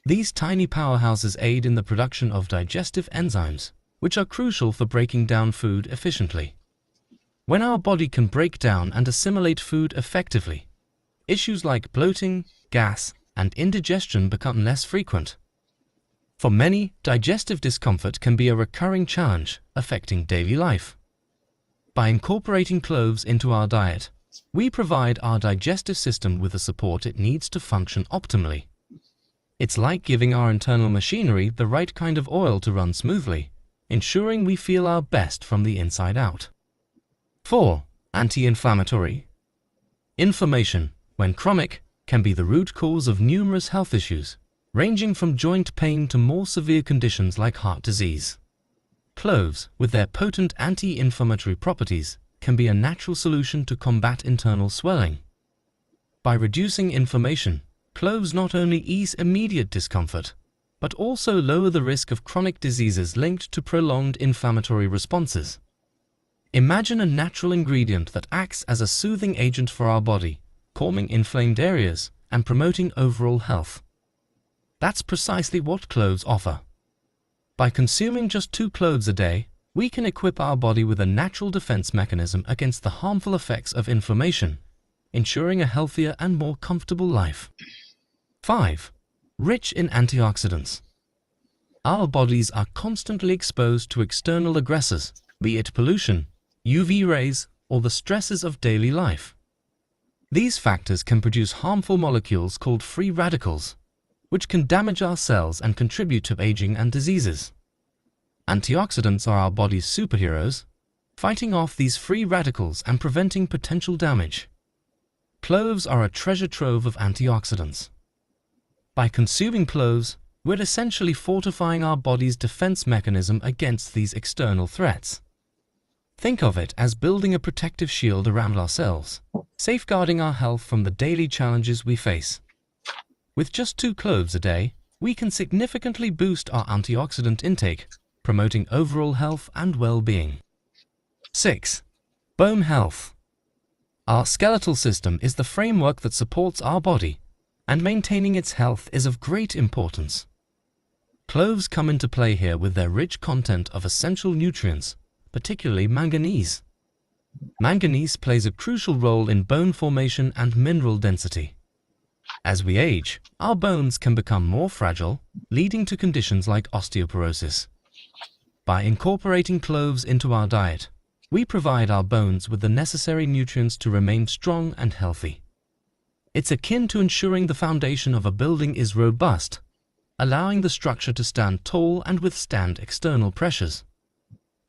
These tiny powerhouses aid in the production of digestive enzymes, which are crucial for breaking down food efficiently. When our body can break down and assimilate food effectively, issues like bloating, gas, and indigestion become less frequent. For many, digestive discomfort can be a recurring challenge affecting daily life. By incorporating cloves into our diet, we provide our digestive system with the support it needs to function optimally. It's like giving our internal machinery the right kind of oil to run smoothly, ensuring we feel our best from the inside out. 4. Anti-inflammatory. Inflammation, when chronic, can be the root cause of numerous health issues, ranging from joint pain to more severe conditions like heart disease. Cloves, with their potent anti-inflammatory properties, can be a natural solution to combat internal swelling. By reducing inflammation, cloves not only ease immediate discomfort, but also lower the risk of chronic diseases linked to prolonged inflammatory responses. Imagine a natural ingredient that acts as a soothing agent for our body, calming inflamed areas and promoting overall health. That's precisely what cloves offer. By consuming just 2 cloves a day, we can equip our body with a natural defense mechanism against the harmful effects of inflammation, ensuring a healthier and more comfortable life. 5. Rich in antioxidants. Our bodies are constantly exposed to external aggressors, be it pollution, UV rays, or the stresses of daily life. These factors can produce harmful molecules called free radicals, which can damage our cells and contribute to aging and diseases. Antioxidants are our body's superheroes, fighting off these free radicals and preventing potential damage. Cloves are a treasure trove of antioxidants. By consuming cloves, we're essentially fortifying our body's defense mechanism against these external threats. Think of it as building a protective shield around ourselves, safeguarding our health from the daily challenges we face. With just 2 cloves a day, we can significantly boost our antioxidant intake, promoting overall health and well-being. 6. Bone health. Our skeletal system is the framework that supports our body, and maintaining its health is of great importance. Cloves come into play here with their rich content of essential nutrients, particularly manganese. Manganese plays a crucial role in bone formation and mineral density. As we age, our bones can become more fragile, leading to conditions like osteoporosis. By incorporating cloves into our diet, we provide our bones with the necessary nutrients to remain strong and healthy. It's akin to ensuring the foundation of a building is robust, allowing the structure to stand tall and withstand external pressures.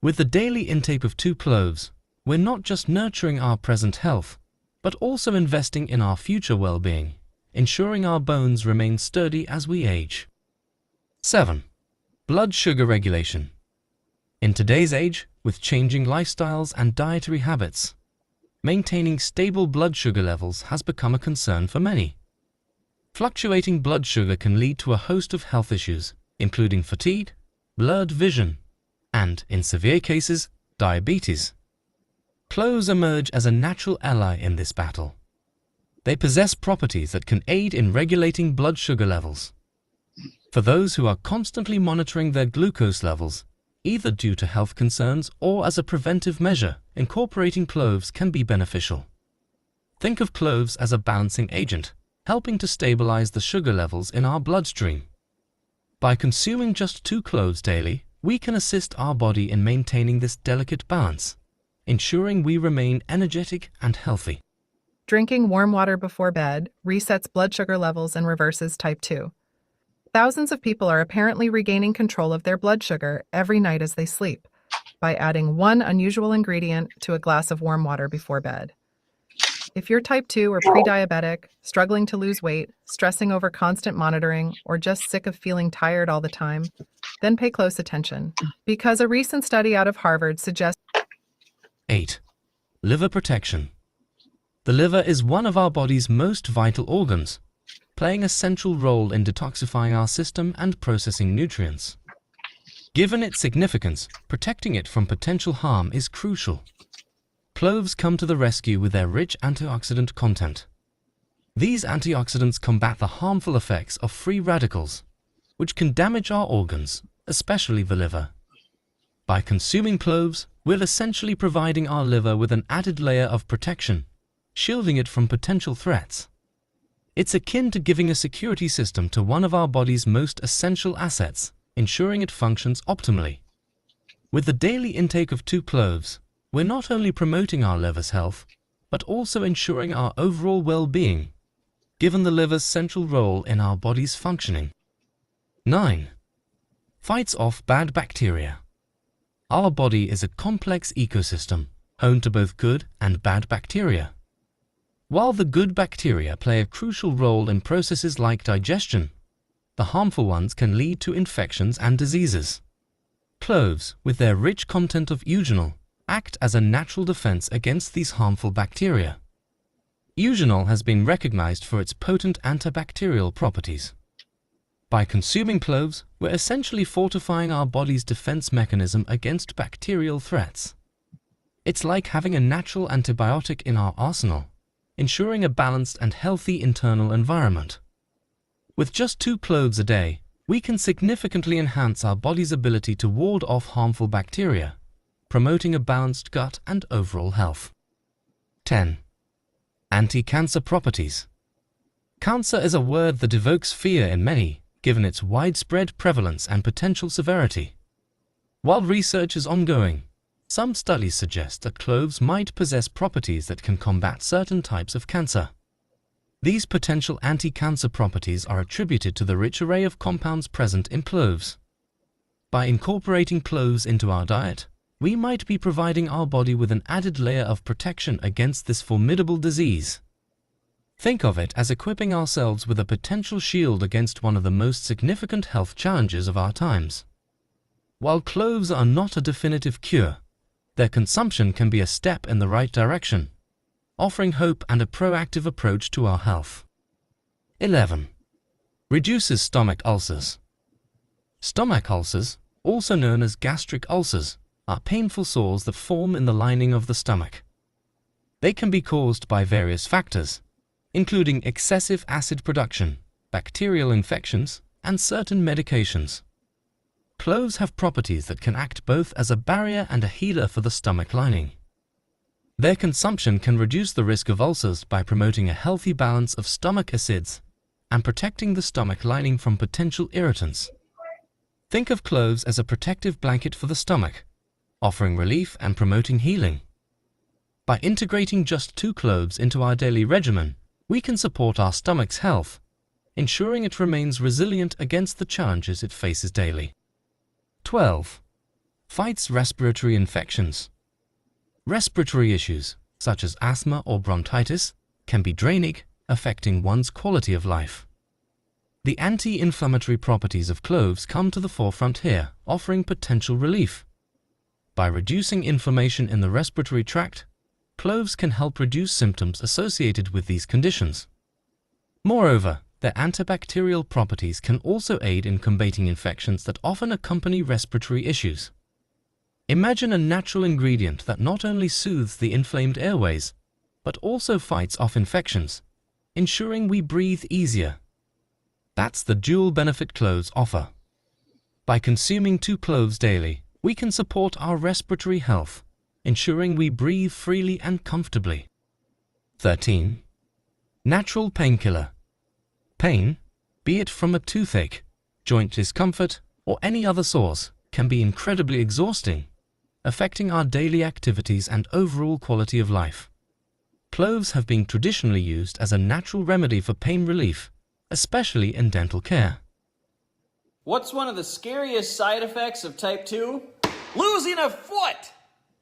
With the daily intake of 2 cloves, we're not just nurturing our present health, but also investing in our future well-being, ensuring our bones remain sturdy as we age. 7. Blood sugar regulation. In today's age, with changing lifestyles and dietary habits, maintaining stable blood sugar levels has become a concern for many. Fluctuating blood sugar can lead to a host of health issues, including fatigue, blurred vision, and, in severe cases, diabetes. Cloves emerge as a natural ally in this battle. They possess properties that can aid in regulating blood sugar levels. For those who are constantly monitoring their glucose levels, either due to health concerns or as a preventive measure, incorporating cloves can be beneficial. Think of cloves as a balancing agent, helping to stabilize the sugar levels in our bloodstream. By consuming just 2 cloves daily, we can assist our body in maintaining this delicate balance, ensuring we remain energetic and healthy. Drinking warm water before bed resets blood sugar levels and reverses type 2. Thousands of people are apparently regaining control of their blood sugar every night as they sleep by adding one unusual ingredient to a glass of warm water before bed. If you're type 2 or pre-diabetic, struggling to lose weight, stressing over constant monitoring, or just sick of feeling tired all the time, then pay close attention, because a recent study out of Harvard suggests 8. Liver protection. The liver is one of our body's most vital organs, playing a central role in detoxifying our system and processing nutrients. Given its significance, protecting it from potential harm is crucial. Cloves come to the rescue with their rich antioxidant content. These antioxidants combat the harmful effects of free radicals, which can damage our organs, especially the liver. By consuming cloves, we're essentially providing our liver with an added layer of protection, shielding it from potential threats. It's akin to giving a security system to one of our body's most essential assets, ensuring it functions optimally. With the daily intake of 2 cloves, we're not only promoting our liver's health, but also ensuring our overall well-being, given the liver's central role in our body's functioning. 9. Fights off bad bacteria. Our body is a complex ecosystem, home to both good and bad bacteria. While the good bacteria play a crucial role in processes like digestion, the harmful ones can lead to infections and diseases. Cloves, with their rich content of eugenol, act as a natural defense against these harmful bacteria. Eugenol has been recognized for its potent antibacterial properties. By consuming cloves, we're essentially fortifying our body's defense mechanism against bacterial threats. It's like having a natural antibiotic in our arsenal, ensuring a balanced and healthy internal environment. With just 2 cloves a day, we can significantly enhance our body's ability to ward off harmful bacteria, promoting a balanced gut and overall health. 10. Anti-cancer properties. Cancer is a word that evokes fear in many, given its widespread prevalence and potential severity. While research is ongoing, some studies suggest that cloves might possess properties that can combat certain types of cancer. These potential anti-cancer properties are attributed to the rich array of compounds present in cloves. By incorporating cloves into our diet, we might be providing our body with an added layer of protection against this formidable disease. Think of it as equipping ourselves with a potential shield against one of the most significant health challenges of our times. While cloves are not a definitive cure, their consumption can be a step in the right direction, offering hope and a proactive approach to our health. 11. Reduces stomach ulcers. Stomach ulcers, also known as gastric ulcers, are painful sores that form in the lining of the stomach. They can be caused by various factors, including excessive acid production, bacterial infections, and certain medications. Cloves have properties that can act both as a barrier and a healer for the stomach lining. Their consumption can reduce the risk of ulcers by promoting a healthy balance of stomach acids and protecting the stomach lining from potential irritants. Think of cloves as a protective blanket for the stomach, offering relief and promoting healing. By integrating just 2 cloves into our daily regimen, we can support our stomach's health, ensuring it remains resilient against the challenges it faces daily. 12. Fights respiratory infections. Respiratory issues, such as asthma or bronchitis, can be draining, affecting one's quality of life. The anti-inflammatory properties of cloves come to the forefront here, offering potential relief. By reducing inflammation in the respiratory tract, cloves can help reduce symptoms associated with these conditions. Moreover, their antibacterial properties can also aid in combating infections that often accompany respiratory issues. Imagine a natural ingredient that not only soothes the inflamed airways, but also fights off infections, ensuring we breathe easier. That's the dual benefit cloves offer. By consuming 2 cloves daily, we can support our respiratory health, ensuring we breathe freely and comfortably. 13. Natural painkiller. Pain, be it from a toothache, joint discomfort, or any other source, can be incredibly exhausting, affecting our daily activities and overall quality of life. Cloves have been traditionally used as a natural remedy for pain relief, especially in dental care. What's one of the scariest side effects of type 2? Losing a foot!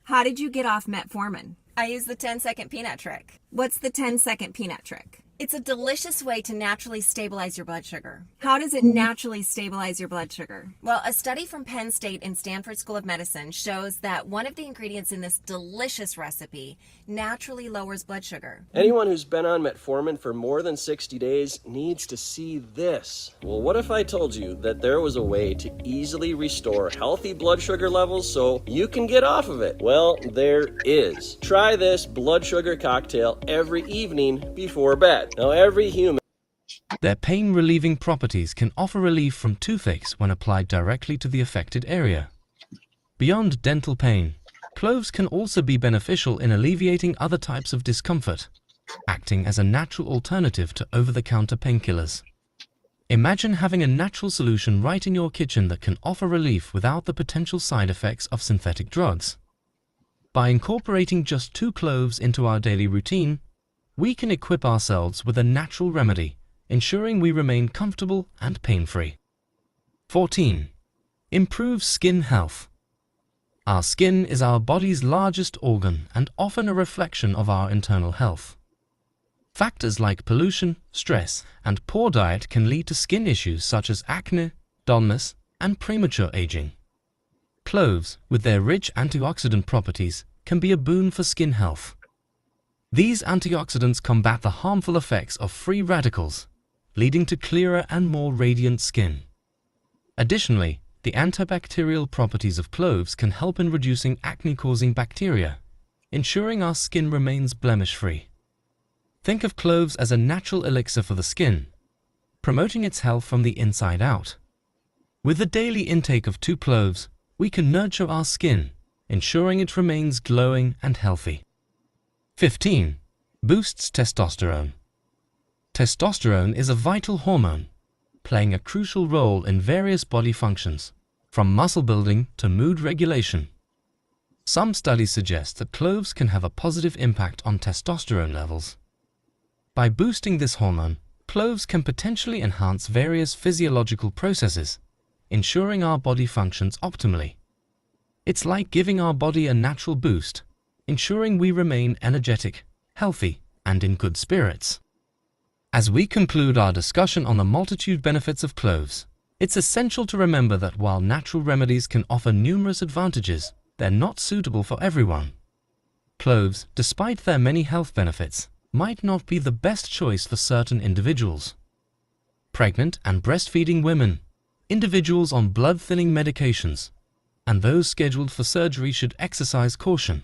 How did you get off metformin? I use the 10-second peanut trick. What's the 10-second peanut trick? It's a delicious way to naturally stabilize your blood sugar. How does it naturally stabilize your blood sugar? Well, a study from Penn State and Stanford School of Medicine shows that one of the ingredients in this delicious recipe naturally lowers blood sugar. Anyone who's been on metformin for more than 60 days needs to see this. Well, what if I told you that there was a way to easily restore healthy blood sugar levels so you can get off of it? Well, there is. Try this blood sugar cocktail every evening before bed. Now, every human. Their pain-relieving properties can offer relief from toothaches when applied directly to the affected area. Beyond dental pain, cloves can also be beneficial in alleviating other types of discomfort, acting as a natural alternative to over-the-counter painkillers. Imagine having a natural solution right in your kitchen that can offer relief without the potential side effects of synthetic drugs. By incorporating just 2 cloves into our daily routine, we can equip ourselves with a natural remedy, ensuring we remain comfortable and pain-free. 14. Improves skin health. Our skin is our body's largest organ and often a reflection of our internal health. Factors like pollution, stress, and poor diet can lead to skin issues such as acne, dullness, and premature aging. Cloves, with their rich antioxidant properties, can be a boon for skin health. These antioxidants combat the harmful effects of free radicals, leading to clearer and more radiant skin. Additionally, the antibacterial properties of cloves can help in reducing acne-causing bacteria, ensuring our skin remains blemish-free. Think of cloves as a natural elixir for the skin, promoting its health from the inside out. With the daily intake of 2 cloves, we can nurture our skin, ensuring it remains glowing and healthy. 15. Boosts testosterone. Testosterone is a vital hormone, playing a crucial role in various body functions, from muscle building to mood regulation. Some studies suggest that cloves can have a positive impact on testosterone levels. By boosting this hormone, cloves can potentially enhance various physiological processes, ensuring our body functions optimally. It's like giving our body a natural boost, ensuring we remain energetic, healthy, and in good spirits. As we conclude our discussion on the multitude benefits of cloves, it's essential to remember that while natural remedies can offer numerous advantages, they're not suitable for everyone. Cloves, despite their many health benefits, might not be the best choice for certain individuals. Pregnant and breastfeeding women, individuals on blood-thinning medications and those scheduled for surgery should exercise caution.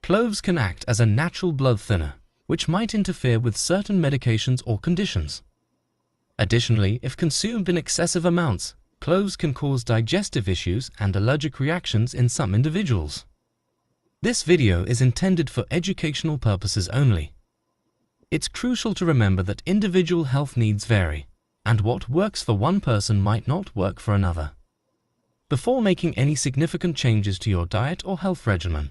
Cloves can act as a natural blood thinner, which might interfere with certain medications or conditions. Additionally, if consumed in excessive amounts, cloves can cause digestive issues and allergic reactions in some individuals. This video is intended for educational purposes only. It's crucial to remember that individual health needs vary, and what works for one person might not work for another. Before making any significant changes to your diet or health regimen,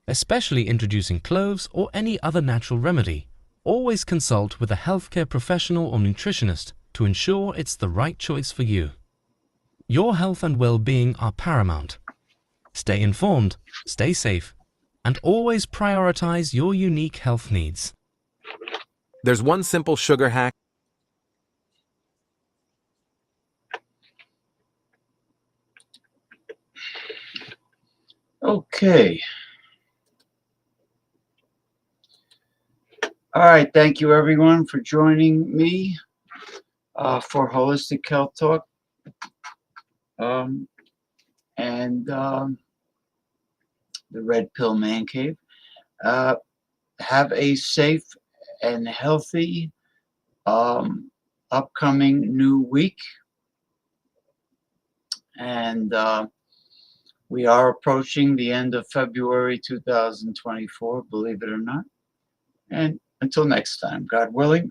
especially introducing cloves or any other natural remedy, always consult with a healthcare professional or nutritionist to ensure it's the right choice for you. Your health and well-being are paramount. Stay informed, stay safe, and always prioritize your unique health needs. There's one simple sugar hack. Okay. All right. Thank you, everyone, for joining me for Holistic Health Talk. And the Red Pill Man Cave. Have a safe and healthy upcoming new week. And we are approaching the end of February 2024, believe it or not. And until next time, God willing,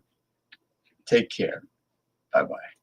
take care. Bye-bye.